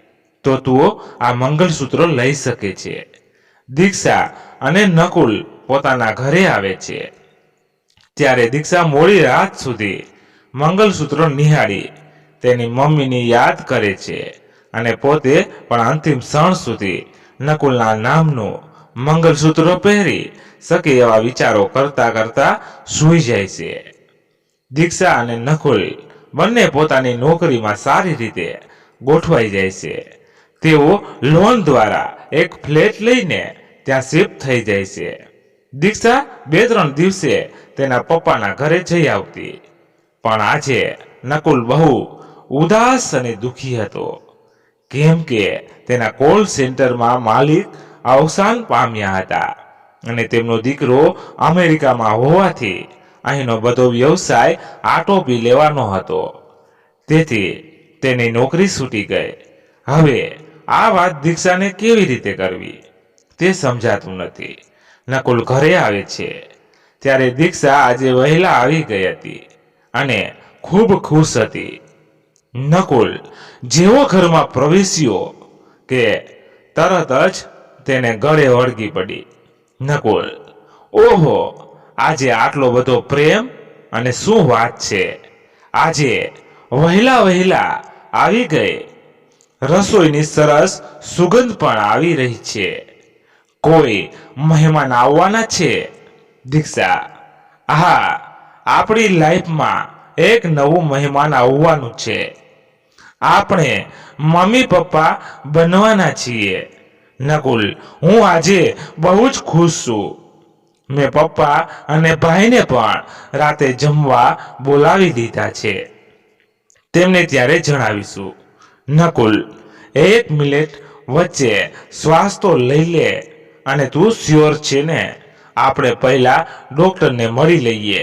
તો તું આ મંગલસૂત્ર લઈ શકે છે. દીક્ષા અને નકુલ પોતાના ઘરે આવે છે ત્યારે દીક્ષા મોડી રાત સુધી મંગલસૂત્ર નિહાળી તેની મમ્મીની યાદ કરે છે અને પોતે પણ અંતિમ ક્ષણ સુધી નકુલના નામનું મંગલસૂત્ર પહેરી શકે એવા વિચારો કરતા કરતા સૂઈ જાય છે. દીક્ષા અને નકુલ બંને પોતાની નોકરીમાં સારી રીતે ગોઠવાઈ જાય છે. તેઓ લોન દ્વારા એક ફ્લેટ લઈને ત્યાં શિફ્ટ થઈ જાય છે. દીક્ષા 2-3 દિવસે તેના પપ્પાના ઘરે જઈ આવતી, પણ આજે નકુલ બહુ ઉદાસ અને દુઃખી હતો, કેમ કે તેના કોલ સેન્ટરમાં માલિક અવસાન પામ્યા હતા અને તેમનો દીકરો અમેરિકામાં હોવાથી અહીંનો બધો વ્યવસાય આટોપી લેવાનો હતો. તેથી તેની નોકરી છૂટી ગઈ. હવે આ વાત દીક્ષાને કેવી રીતે કરવી તે સમજાતું નથી. નકુલ ઘરે આવે છે ત્યારે દીક્ષા આજે વહેલા આવી ગઈ હતી અને ખૂબ ખુશ હતી. નકુલ જેવો ઘરમાં પ્રવેશ્યો કે તરત જ તેને ગળે વળગી પડી. નકુલ, ઓહો, આજે આટલો બધો પ્રેમ અને શું વાત છે! આજે વહેલા વહેલા આવી ગઈ. રસોઈની સરસ સુગંધ પણ આવી રહી છે. કોઈ મહેમાન આવવાના છે? દીક્ષા, હા, આપણી લાઈફમાં એક નવું મહેમાન આવવાનું છે. આપણે મમ્મી પપ્પા બનવાના છીએ. નકુલ, હું આજે બહુ જ ખુશ છું. મેં પપ્પા અને ભાઈને પણ રાતે જમવા બોલાવી દીધા છે. તેમને ત્યારે જણાવીશું. નકુલ, 1 મિનિટ વચ્ચે શ્વાસ તો લઈ લે અને તું શ્યોર છે ને? આપણે પહેલા ડોક્ટરને મળી લઈએ.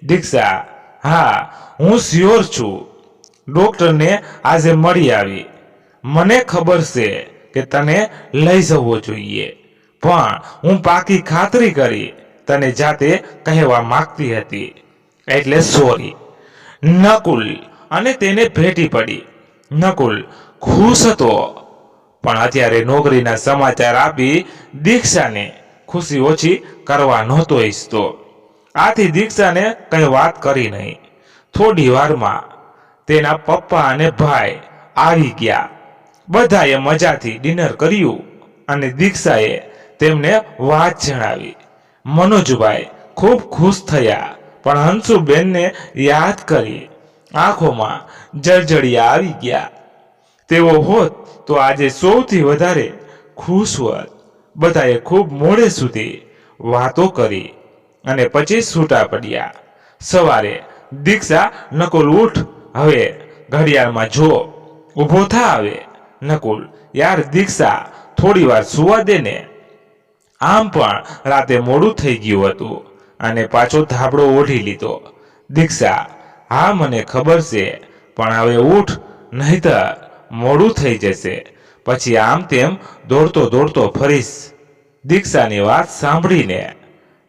દીક્ષા, હા, હું શ્યોર છું. ડોક્ટરને આજે મળી આવી. મને ખબર છે કે તને લઈ જવો જોઈએ, પણ હું પાકી ખાતરી કરી તને જાતે કહેવા માંગતી હતી, એટલે સોરી. નકુલ અને તેને ભેટી પડી. નકુલ ખુશ હતો, પણ અત્યારે નોકરીના સમાચાર આપી દીક્ષાને ખુશી ઓછી કરવા નહોતો ઈચ્છતો. આથી દીક્ષાને કઈ વાત કરી નહીં. થોડી વારમાં તેના પપ્પા અને ભાઈ આવી ગયા. બધાએ મજાથી ડિનર કર્યું અને દીક્ષાએ તેમને વાત જણાવી. મનોજભાઈ ખૂબ ખુશ થયા, પણ હંસુબેનને યાદ કરી આંખોમાં જળજળિયા આવી ગયા. તેઓ હોત તો આજે સૌથી વધારે ખુશ હોત. બધાએ ખૂબ મોડે સુધી વાતો કરી અને પછી છૂટા પડ્યા. સવારે દીક્ષા, નકુલ ઉઠ, હવે ઘડિયાળમાં જો, ઊભો થા હવે. નકુલ, યાર દીક્ષા, થોડી વાર સુવા દે ને. આમ પણ રાતે મોડું થઈ ગયું હતું અને પાછો ધાબળો ઓઢી લીધો. દીક્ષા, હા મને ખબર છે, પણ હવે ઉઠ, નહીતર મોડું થઈ જશે, પછી આમ તેમ દોડતો દોડતો ફરીશ. દીક્ષાની વાત સાંભળીને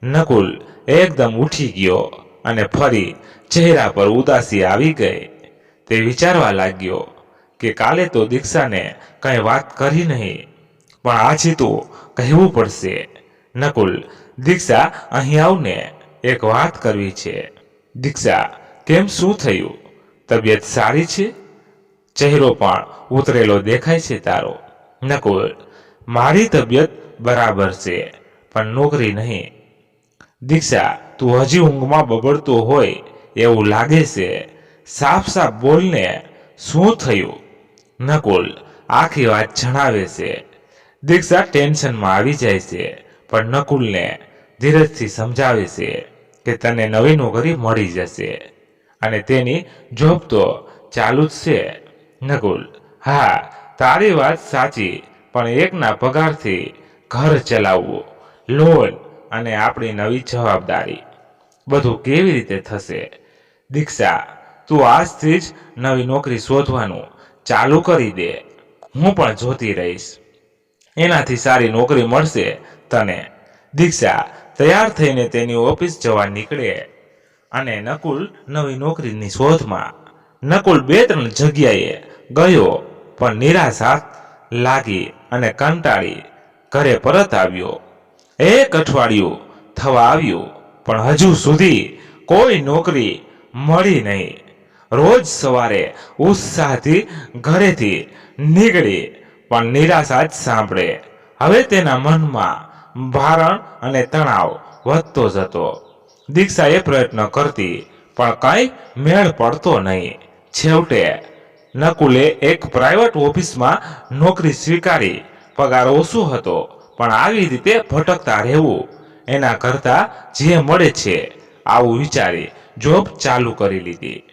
નકુલ એકદમ ઉઠી ગયો અને ફરી ચહેરા પર ઉદાસી આવી ગઈ. તે વિચારવા લાગ્યો કે કાલે તો દીક્ષાને કઈ વાત કરી નહીં, પણ આજે તો કહેવું પડશે. નકુલ, દીક્ષા અહીં આવને, એક વાત કરવી છે. દીક્ષા, કેમ, શું થયું? તબિયત સારી છે? ચહેરો પણ ઉતરેલો દેખાય છે તારો. નકુલ, મારી તબિયત બરાબર છે, પણ નોકરી નહીં. દીક્ષા, તું હજી ઊંઘમાં બબડતો હોય એવું લાગે છે. સાફ સાફ બોલને, શું થયું? નકુલ આખી વાત જણાવે છે. દીક્ષા ટેન્શનમાં આવી જાય છે, પણ નકુલને ધીરજથી સમજાવે છે કે તને નવી નોકરી મળી જશે અને તેની જોબ તો ચાલુ જ છે. નકુલ, હા તારી વાત સાચી, પણ એકના પગારથી ઘર ચલાવવું, લોન અને આપણી નવી જવાબદારી, બધું કેવી રીતે થશે? દીક્ષા, તું આજથી જ નવી નોકરી શોધવાનું ચાલુ કરી દે. હું પણ જોતી રહીશ, એનાથી સારી નોકરી મળશે તને. દીક્ષા તૈયાર થઈને તેની ઓફિસ જવા નીકળે અને નકુલ નવી નોકરીની શોધમાં. નકુલ 2-3 જગ્યાએ ગયો, પણ નિરાશા લાગી અને કંટાળી ઘરે પરત આવ્યો. 1 અઠવાડિયું થવા આવ્યું, પણ હજુ સુધી કોઈ નોકરી મળી નહીં. રોજ સવારે ઉત્સાહથી ઘરેથી નીકળી, પણ નિરાશા જ સાંભળે. હવે તેના મનમાં ભારણ અને તણાવ વધતો જતો. દીક્ષાએ પ્રયત્ન કરતી, પણ કંઈ મેળ પડતો નહીં. છેવટે નકુલે એક પ્રાઇવેટ ઓફિસમાં નોકરી સ્વીકારી. પગાર ઓછો હતો, પણ આવી રીતે ભટકતા રહેવું એના કરતાં જે મળે છે આવું વિચારી જોબ ચાલુ કરી લીધી.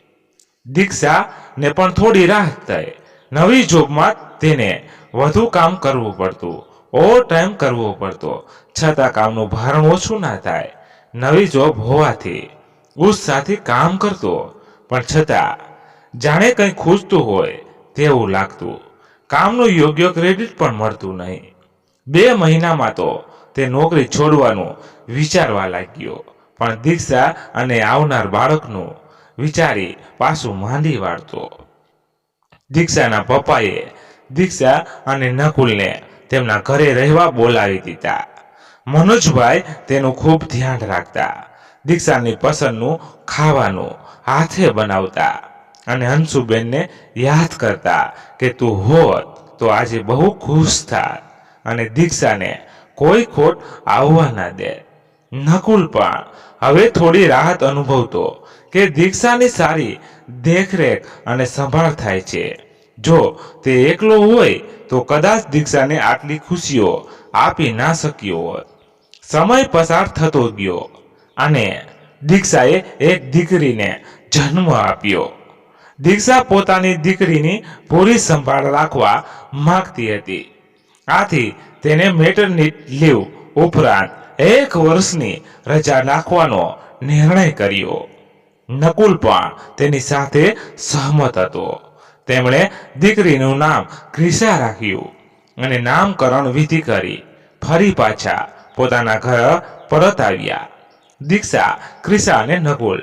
દીક્ષાને પણ થોડી રાહત થઈ. નવી જોબમાં તેને વધુ કામ કરવું પડતું, ઓવર ટાઈમ કરવો પડતો, છતાં કામનું ભારણ ઓછું ના થાય. નવી જોબ હોવાથી ઉત્સાહથી કામ કરતો, પણ છતાં જાણે કંઈ ખૂજતું હોય તેવું લાગતું. કામનું યોગ્ય ક્રેડિટ પણ મળતું નહીં. 2 મહિનામાં તો તે નોકરી છોડવાનું વિચારવા લાગ્યો, પણ દીક્ષા અને આવનાર બાળકનું વિચારી પાછું માંડી વાળતો. દીક્ષાના પપ્પાએ દીક્ષા અને નકુલને તેમના ઘરે રહેવા બોલાવી દીધા. મનોજભાઈ તેનું ખૂબ ધ્યાન રાખતા. દીક્ષાની પસંદનું ખાવાનું હાથે બનાવતા અને હંસુબેનને યાદ કરતા કે તું હોત તો આજે બહુ ખુશ થાત અને દીક્ષાને કોઈ ખોટ આવવા ના દે. નકુલ પણ હવે થોડી રાહત અનુભવતો કે દીક્ષાની સારી દેખરેખ અને સંભાળ થાય છે. જો તે એકલો હોય તો કદાચ દીક્ષાને આટલી ખુશીઓ આપી ના શક્યો હોત. સમય પસાર થતો ગયો અને દીક્ષાએ એક દીકરીને જન્મ આપ્યો. દીક્ષા પોતાની દીકરીની પૂરી સંભાળ રાખવા માંગતી હતી. આથી તેને મેટર્નિટી લીવ ઉપરાંત 1 વર્ષની રજા નાખવાનો નિર્ણય કર્યો. નકુલ પણ તેની સાથે સહમત હતો. તેમણે દીકરીનું નામ ક્રિશા રાખ્યું અને નામકરણ વિધિ કરી ફરી પાછા પોતાના ઘર પરત આવ્યા. દીક્ષા, ક્રિશા અને નકુલ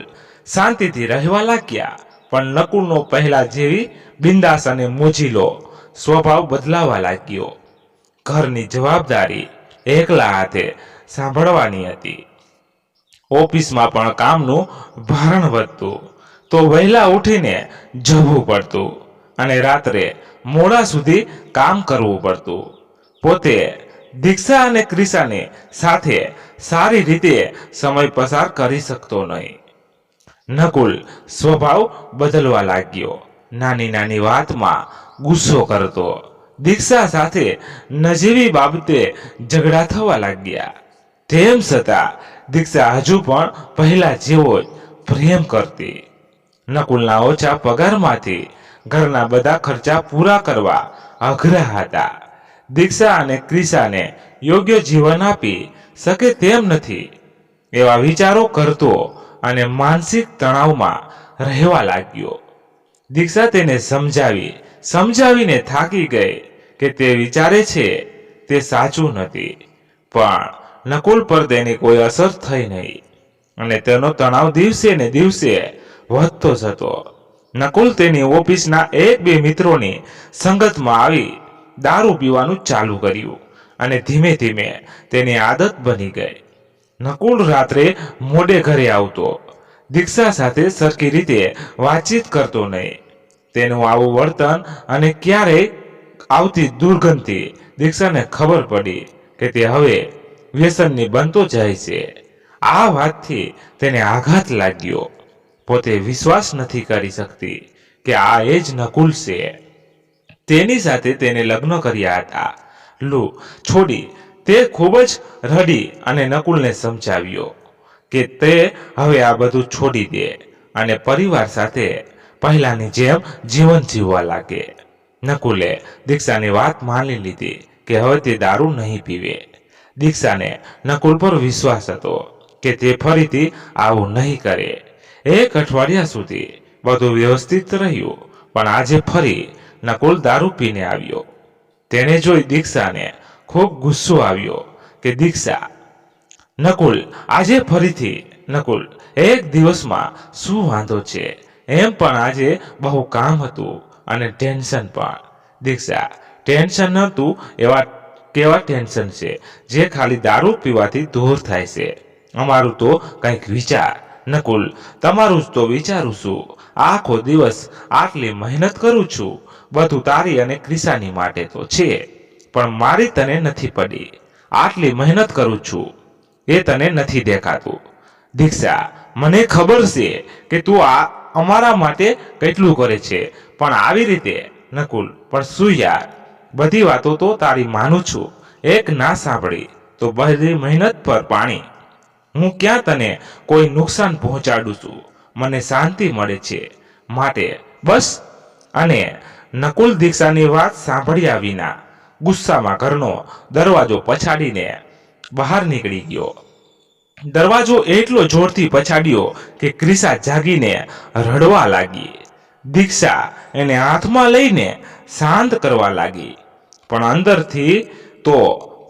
શાંતિથી રહેવા લાગ્યા, પણ નકુલનો પહેલા જેવી બિંદાસ અને મોજીલો સ્વભાવ બદલાવા લાગ્યો. ઘરની જવાબદારી એકલા હાથે સાંભળવાની હતી. ઓફિસમાં પણ કામનું ભારણ વધતું તો વહેલા ઉઠીને જવું પડતું અને રાત્રે મોડા સુધી કામ કરવું પડતું. પોતે દીક્ષા અને ક્રિશાની સાથે સારી રીતે સમય પસાર કરી શકતો નહીં. નકુલ સ્વભાવ બદલવા લાગ્યો. નાની નાની વાતમાં ગુસ્સો કરતો. દીક્ષા સાથે નજીવી બાબતે ઝઘડા થવા લાગ્યા. તેમ છતાં દીક્ષા હજુ પણ પહેલા જેવો જ પ્રેમ કરતી. નકુલના ઓછા પગારમાંથી ઘરના બધા ખર્ચા પૂરા કરવા અઘરા હતા. દીક્ષા અને ક્રિશાને યોગ્ય જીવન આપી શકે તેમ નથી એવા વિચારો કરતો અને માનસિક તણાવમાં રહેવા લાગ્યો. દીક્ષા તેને સમજાવીને થાકી ગઈ કે તે વિચારે છે તે સાચું નથી, પણ નકુલ પર તેની કોઈ અસર થઈ નહીં અને તેનો તણાવ દિવસે ને દિવસે વધતો જતો. નકુલ તેની ઓફિસના એક બે મિત્રોની સંગતમાં આવી દારૂ પીવાનું ચાલુ કર્યું અને ધીમે ધીમે તેની આદત બની ગઈ. નકુલ રાત્રે મોડે ઘરે આવતો. દીક્ષા સાથે સરખી રીતે વાતચીત કરતો નહીં. તેનું આવું વર્તન અને ક્યારેય આવતી દુર્ગંધથી દીક્ષાને ખબર પડી કે તે હવે વ્યસનની બનતો જાય છે. આ વાતથી તેને આઘાત લાગ્યો. પોતે વિશ્વાસ નથી કરી શકતી કે આ એ જ નકુલ છે. તેની સાથે તેને લગ્ન કર્યા હતા. છોડી તે ખૂબ જ રડી અને નકુલને સમજાવ્યો કે તે હવે આ બધું છોડી દે અને પરિવાર સાથે પહેલાની જેમ જીવન જીવવા લાગે. નકુલે દીક્ષાની વાત માની લીધી કે હવે તે દારૂ નહીં પીવે. દીક્ષાને નકુલ પર વિશ્વાસ હતો કે તે ફરીથી આવું નહીં કરે. એક અઠવાડિયા સુધી બધું વ્યવસ્થિત રહ્યું, પણ આજે ફરી નકુલ દારૂ પીને આવ્યો. તેને જોઈ દીક્ષાને ખૂબ ગુસ્સો આવ્યો કે દીક્ષા, નકુલ આજે ફરીથી. નકુલ, એક દિવસમાં શું વાંધો છે? એમ પણ આજે બહુ કામ હતું અને ટેન્શન પણ. દીક્ષા, ટેન્શન નહોતું કેવા ટેન્શન છે જે ખાલી દારૂ પીવાથી દૂર થાય છે. અમારું તો કંઈક વિચાર. નકુલ, તમારું જ તો વિચારું છું. આખો દિવસ આટલી મહેનત કરું છું, બધું તારી અને ક્રિશાની માટે તો છે, પણ મારી તને નથી પડી. આટલી મહેનત કરું છું એ તને નથી દેખાતું. દીક્ષા, મને ખબર છે કે તું અમારા માટે કેટલું કરે છે, પણ આવી રીતે. નકુલ, પણ શું યાર, બધી વાતો તો તારી માનું છું, એક ના સાંભળી તો બધી મહેનત પર પાણી. હું ક્યાં તને કોઈ નુકસાન પહોંચાડું છું? મને શાંતિ મળે છે માટે બસ. અને નકુલ દીક્ષાની વાત સાંભળ્યા વિના ગુસ્સામાં ઘરનો દરવાજો પછાડીને બહાર નીકળી ગયો. દરવાજો એટલો જોરથી પછાડ્યો કે ક્રિશા જાગીને રડવા લાગી. દીક્ષા એને હાથમાં લઈને શાંત કરવા લાગી, પણ અંદરથી તો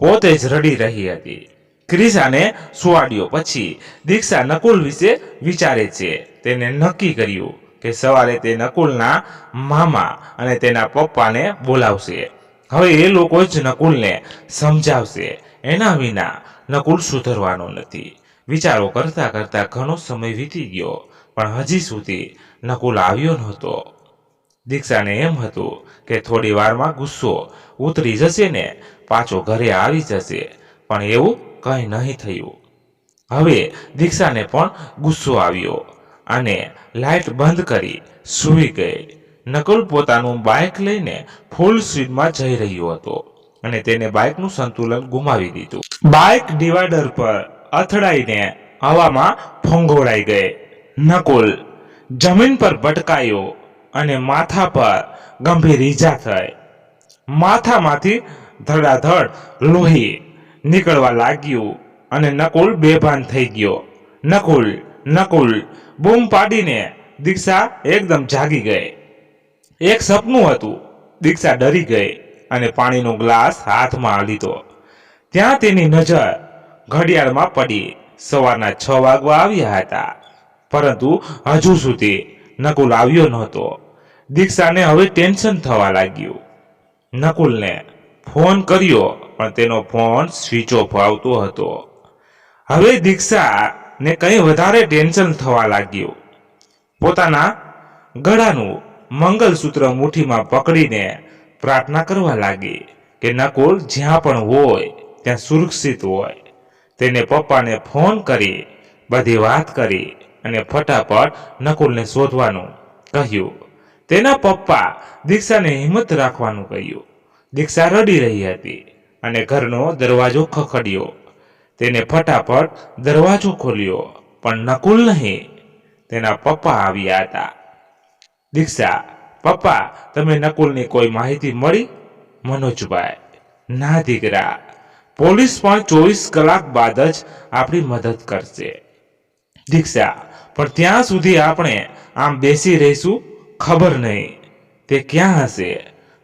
પોતે જ રડી રહી હતી. ક્રિશાને સુવાડ્યો પછી દીક્ષા નકુલ વિશે વિચારે છે. તેને નક્કી કર્યું કે સવારે તે નકુલના મામા અને તેના પપ્પાને બોલાવશે. હવે એ લોકો જ નકુલને સમજાવશે. એના વિના નકુલ સુધરવાનો નથી. વિચારો કરતા કરતા ઘણો સમય વીતી ગયો, પણ હજી સુધી નકુલ આવ્યો નહોતો. દીક્ષાને એમ હતું કે થોડી વારમાં ગુસ્સો ઉતરી જશે ને પાછો ઘરે આવી જશે, પણ એવું કંઈ નહીં થયું. હવે દીક્ષાને પણ ગુસ્સો આવ્યો અને લાઇટ બંધ કરી સૂઈ ગઈ. નકુલ પોતાનું બાઇક લઈને ફૂલ સ્પીડમાં જઈ રહ્યો હતો અને તેને બાઇકનું સંતુલન ગુમાવી દીધું. બાઇક ડિવાઈડર પર અથડાઈને હવામાં ફંગોળાઈ ગઈ. નકુલ જમીન પર ભટકાયો અને માથા પર ગંભીર ઈજા થઈ. માથામાંથી ધડાધડ લોહી નીકળવા લાગ્યું અને નકુલ બેભાન થઈ ગયો. નકુલ, નકુલ બૂમ પાડીને દીક્ષા એકદમ જાગી ગઈ. એક સપનું હતું. દીક્ષા ડરી ગઈ અને પાણીનો ગ્લાસ હાથમાં લીધો. ત્યાં તેની નજર ઘડિયાળમાં પડી. સવારના 6 વાગવા આવ્યા હતા, પરંતુ હજુ સુધી નકુલ આવ્યો નહોતો. દીક્ષાને હવે ટેન્શન થવા લાગ્યું. નકુલને ફોન કર્યો, પણ તેનો ફોન સ્વિચ ઓફ આવતો હતો. હવે દીક્ષા ને કંઈ વધારે ટેન્શન થવા લાગ્યું. પોતાના ગળાનું મંગલસૂત્ર મુઠ્ઠીમાં પકડીને પ્રાર્થના કરવા લાગી કે નકુલ જ્યાં પણ હોય ત્યાં સુરક્ષિત હોય. તેને પપ્પાને ફોન કરી બધી વાત કરી અને ફટાફટ નકુલને શોધવાનું કહ્યું. તેના પપ્પા દીક્ષાને હિંમત રાખવાનું કહ્યું. દીક્ષા રડી રહી હતી અને ઘરનો દરવાજો ખખડ્યો. તેને ફટાફટ દરવાજો ખોલ્યો, પણ નકુલ નહીં, તેના પપ્પા આવ્યા હતા. દીક્ષા, પપ્પા, તમે નકુલની કોઈ માહિતી મળી? મનોજભાઈ, ના દીકરા, પોલીસ પણ 24 કલાક બાદ જ આપણી મદદ કરશે. દીક્ષા, પણ ત્યાં સુધી આપણે આમ બેસી રહીશું? ખબર નહીં તે ક્યાં હશે,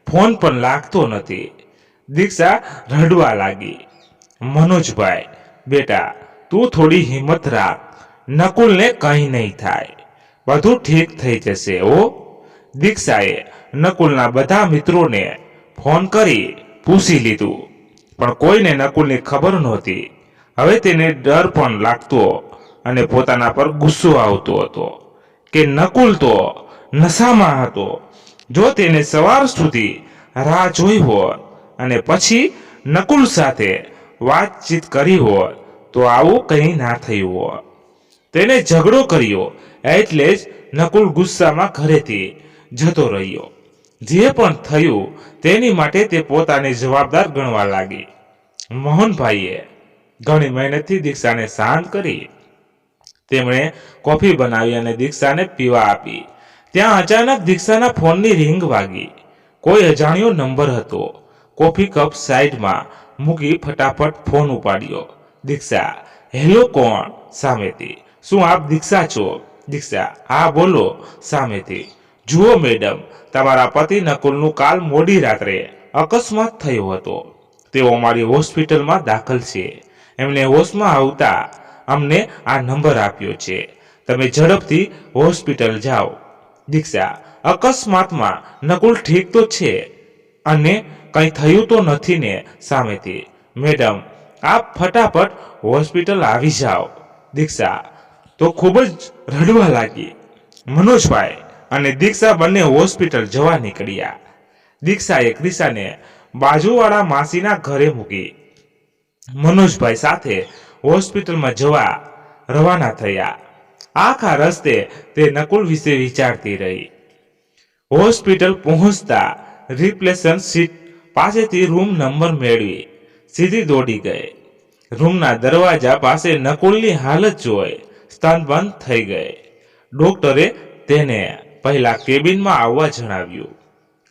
ફોન પણ લાગતો નથી. દીક્ષા રડવા લાગી. મનોજભાઈ, બેટા, તું થોડી હિંમત રાખ, નકુલને કંઈ નહીં થાય, બધું ઠીક થઈ જશે હો. દીક્ષાએ નકુલના બધા મિત્રોને ફોન કરી પૂછી લીધું, પણ કોઈને નકુલની ખબર નહોતી. હવે તેને ડર પણ લાગતો અને પોતાના પર ગુસ્સો આવતો હતો કે નકુલ તો નશામાં હતો. જો તેને સવાર સુધી રાહ જોઈ હોત અને પછી નકુલ સાથે વાતચીત કરી હોત તો આવું કંઈ ના થયું હોત. તેને ઝઘડો કર્યો એટલે જ નકુલ ગુસ્સામાં ઘરેથી જતો રહ્યો. જે પણ થયું તેની માટે તે પોતાને જવાબદાર ગણવા લાગી. મોહનભાઈએ ઘણી મહેનતથી દીક્ષાને શાંત કરી. તેમણે કોફી બનાવી અને દીક્ષાને પીવા આપી. ત્યાં અચાનક દીક્ષાના ફોનની રિંગ વાગી. કોઈ અજાણ્યો નંબર હતો. કોફી કપ સાઈડમાં મૂકી ફટાફટ ફોન ઉપાડ્યો. દીક્ષા, હેલો, કોણ? સામેથી. શું આપ દીક્ષા છો? દીક્ષા, હા બોલો. સામેથી. જુઓ મેડમ, તમારા પતિ નકુલનું કાલ મોડી રાત્રે અકસ્માત થયો હતો. તેઓ અમારી હોસ્પિટલમાં દાખલ છે. એમને હોશમાં આવતા અમને આ નંબર આપ્યો છે. તમે ઝડપથી હોસ્પિટલ જાઓ. દીક્ષા, અકસ્માતમાં નકુલ ઠીક તો છે અને કંઈ થયું તો નથી ને? સામેથી. મેડમ, આપ ફટાફટ હોસ્પિટલ આવી જાઓ. દીક્ષા તો ખૂબ જ રડવા લાગી. મનોજભાઈ અને દીક્ષા બંને હોસ્પિટલ જવા નીકળ્યા. દીક્ષાએ ક્રિશાને બાજુવાળા માસીના ઘરે મૂકી મનોજભાઈ સાથે હોસ્પિટલમાં જવા રવાના થયા. આખા રસ્તે તે નકુલ વિશે વિચારતી રહી. હોસ્પિટલ પહોંચતા રિપ્લેસન સીટ પાસેથી રૂમ નંબર મેળવી સીધી દોડી ગઈ. રૂમના દરવાજા પાસે નકુલની હાલત જોઈ સ્તનબંધ થઈ ગઈ. ડોક્ટરે તેને પહેલા કેબિનમાં આવવા જણાવ્યું.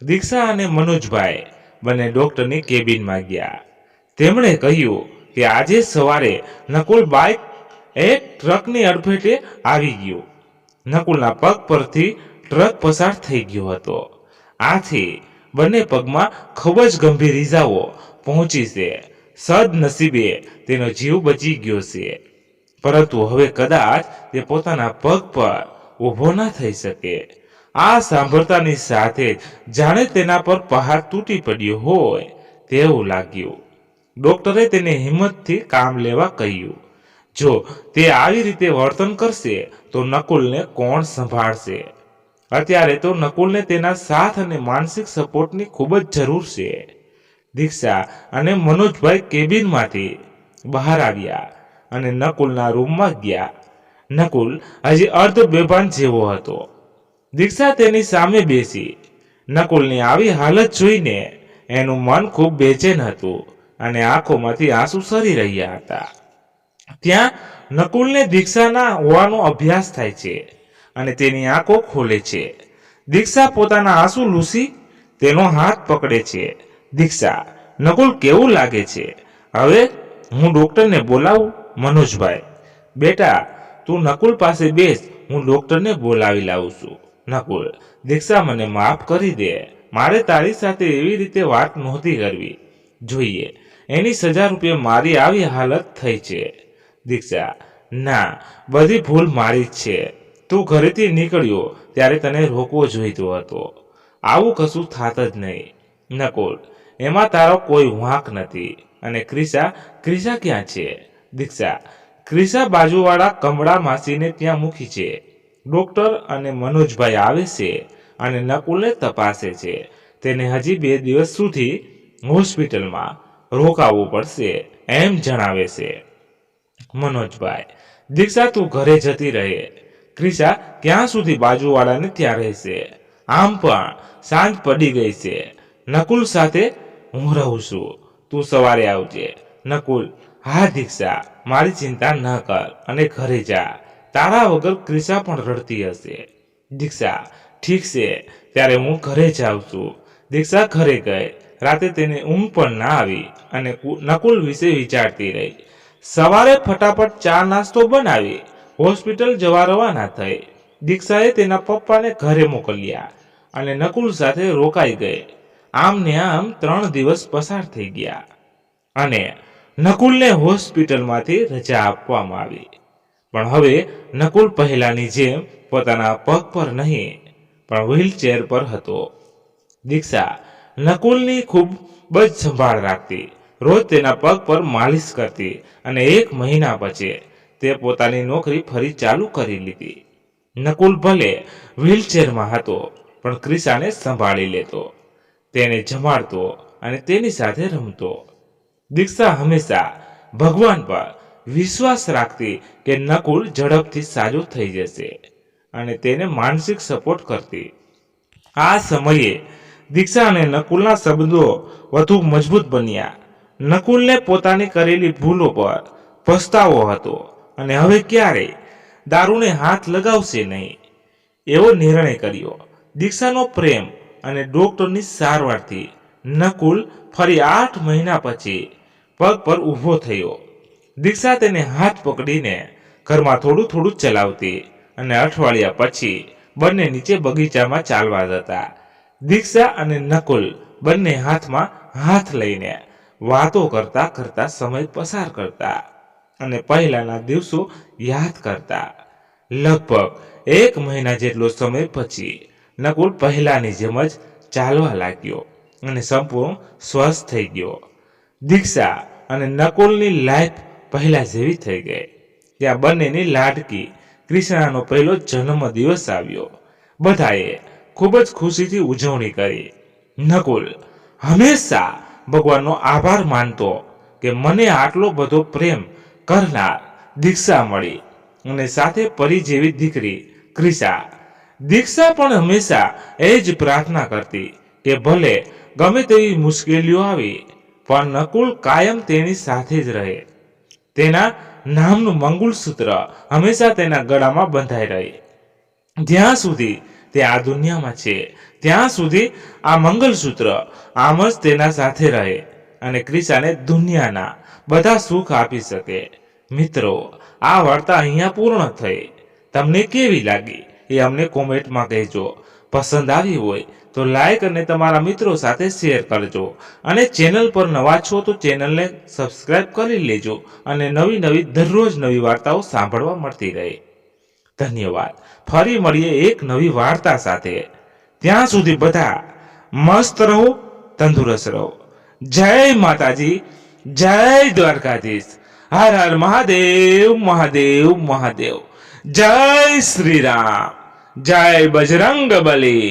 દીક્ષા અને મનોજભાઈ બંને ડોક્ટરની કેબિનમાં ગયા. તેમણે કહ્યું કે આજે સવારે નકુલ બાઇક એક ટ્રકની અડફેટે આવી ગયું. નકુલના પગ પરથી ટ્રક પસાર થઈ ગયો હતો. આથી બંને પગમાં ખૂબ જ ગંભીર ઈજાઓ પહોંચી છે. સદનસીબે તેનો જીવ બચી ગયો છે, પરંતુ હવે કદાચ તે પોતાના પગ પર ઊભો ના થઈ શકે. આ સાંભળતાની સાથે જ જાણે તેના પર પહાડ તૂટી પડ્યો હોય તેવું લાગ્યું. ડોક્ટરે તેને હિંમતથી કામ લેવા કહ્યું. જો તે આવી રીતે વર્તન કરશે તો નકુલને કોણ સંભાળશે? અત્યારે તો નકુલને તેના સાથ અને માનસિક સપોર્ટની ખૂબ જ જરૂર છે. દીક્ષા અને મનોજભાઈ કેબિનમાંથી બહાર આવ્યા અને નકુલના રૂમમાં ગયા. નકુલ હજી અર્ધ બેભાન જેવો હતો. દીક્ષા તેની સામે બેસી. નકુલની આવી હાલત જોઈને એનું મન ખૂબ બેચેન હતું અને આંખોમાંથી આંસુ સરી રહ્યા હતા. ત્યાં નકુલને દીક્ષાના હોવાનો અભ્યાસ થાય છે અને તેની આંખો ખોલે છે. દીક્ષા પોતાના આંસુ લૂસી તેનો હાથ પકડે છે. દીક્ષા, નકુલ કેવું લાગે છે? હવે હું ડોક્ટરને બોલાવું? મનોજભાઈ, બેટા તું નકુલ પાસે બેસ, હું ડોક્ટરને બોલાવી લાવું છું. નકુલ, દીક્ષા મને માફ કરી દે, મારે તારી સાથે એવી રીતે વાત નહોતી કરવી જોઈએ. એની સજા રૂપે મારી આવી હાલત થઈ છે. દીક્ષા, ના, બધી ભૂલ મારી જ છે. તું ઘરેથી નીકળ્યો ત્યારે તને રોકવો જોઈતો હતો. આવું કશું થાત જ નહીં. નકુલ, એમાં તારો કોઈ વાંક નથી. અને ક્રિશા ક્યાં છે? દીક્ષા, ક્રિશા બાજુવાળા કમળા માસીને ત્યાં મૂકી છે. ડોક્ટર અને મનોજભાઈ આવે છે અને નકુલને તપાસે છે. તેને હજી 2 દિવસ સુધી હોસ્પિટલમાં રોકાવું પડશે એમ જણાવે છે. મનોજભાઈ, દીક્ષા તું ઘરે જતી રહે. ક્રિશા ક્યાં સુધી બાજુવાળાને ત્યાં રહેશે? આમ પણ સાંજ પડી ગઈ છે. નકુલ સાથે હું રહું છું. તું સવારે આવજે. નકુલ, હા દીક્ષા, મારી ચિંતા ન કર અને ઘરે જા. તારા વગર ક્રિશા પણ રડતી હશે. દીક્ષા, ઠીક છે, ત્યારે હું ઘરે જાઉં છું. દીક્ષા ઘરે ગઈ. રાતે તેને ઊંઘ પણ ના આવી અને નકુલ વિશે વિચારતી રહી. સવારે ફટાફટ ચા નાસ્તો બનાવી હોસ્પિટલ જવા રવાના થઈ. દીક્ષાએ તેના પપ્પાને ઘરે મોકલ્યા અને નકુલ સાથે રોકાઈ ગઈ. આમ ને આમ 3 દિવસ પસાર થઈ ગયા અને નકુલને હોસ્પિટલમાંથી રજા આપવામાં આવી. પણ હવે નકુલ પહેલાની જેમ પોતાના પગ પર નહીં પણ વ્હીલચેર પર હતો. દીક્ષા નકુલની ખૂબ જ સંભાળ રાખતી. રોજ તેના પગ પર માલિશ કરતી અને 1 મહિના પછી તે પોતાની નોકરી ફરી ચાલુ કરી લીધી. નકુલ ભલે વ્હીલચેરમાં હતો પણ ક્રિશાને સંભાળી લેતો, તેને જમાડતો અને તેની સાથે રમતો. દીક્ષા હંમેશા ભગવાન પર વિશ્વાસ રાખતી કે નકુલ ઝડપથી સાજો થઈ જશે અને તેને માનસિક સપોર્ટ કરતી. આ સમયે દીક્ષા અને નકુલના સંબંધો વધુ મજબૂત બન્યા. નકુલને પોતાની કરેલી ભૂલો પર પસ્તાવો હતો અને હવે ક્યારેય દારૂને હાથ લગાવશે નહીં એવો નિર્ણય કર્યો. દીક્ષાનો પ્રેમ અને ડોક્ટરની સારવારથી નકુલ ફરી 8 મહિના પછી પગ પર ઊભો થયો. દીક્ષા તેને હાથ પકડીને ઘરમાં થોડું થોડું ચલાવતી અને અઠવાડિયા પછી બંને નીચે બગીચામાં ચાલવા જતા. દીક્ષા અને નકુલ બંને હાથમાં હાથ લઈને વાતો કરતા કરતા સમય પસાર કરતા અને પહેલાના દિવસો યાદ કરતા. લગભગ 1 મહિના જેટલો સમય પછી નકુલ પહેલાની જેમ જ ચાલવા લાગ્યો અને સંપૂર્ણ સ્વસ્થ થઈ ગયો. દીક્ષા અને નકુલની લાઈફ પહેલા જેવી થઈ ગઈ. ત્યાં બંનેની લાડકી ક્રિષ્નાનો પહેલો જન્મદિવસ આવ્યો. બધાએ ખૂબ જ ખુશીથી ઉજવણી કરી. નકુલ હંમેશા ભગવાનનો આભાર માનતો કે મને આટલો બધો પ્રેમ કરનાર દીક્ષા મળી અને સાથે પરી જેવી દીકરી ક્રિશા. દીક્ષા પણ હંમેશા એ જ પ્રાર્થના કરતી કે ભલે ગમે તેવી મુશ્કેલીઓ આવી પણ નકુલ કાયમ તેની સાથે જ રહે. તેના નામનું મંગળસૂત્ર હંમેશા તેના ગળામાં બંધાઈ રહે. જ્યાં સુધી તે આ દુનિયામાં છે ત્યાં સુધી આ મંગળસૂત્ર આમ જ તેના સાથે રહે અને ક્રિશાને દુનિયાના બધા સુખ આપી શકે. મિત્રો, આ વાર્તા અહીંયા પૂર્ણ થઈ. તમને કેવી લાગી એ અમને કોમેન્ટમાં કહેજો. પસંદ આવી હોય તો લાઈક અને તમારા મિત્રો સાથે શેર કરજો અને ચેનલ પર નવા છો તો ચેનલને સબસ્ક્રાઇબ કરી લેજો અને નવી દરરોજ નવી વાર્તાઓ સાંભળવા મળતી રહે. ધન્યવાદ. ફરી મળીએ એક નવી વાર્તા સાથે. ત્યાં સુધી બધા મસ્ત રહો, તંદુરસ્ત રહો. જય માતાજી, જય દ્વારકાધીશ. હર હર મહાદેવ મહાદેવ મહાદેવ. જય શ્રી રામ, જય બજરંગ બલી.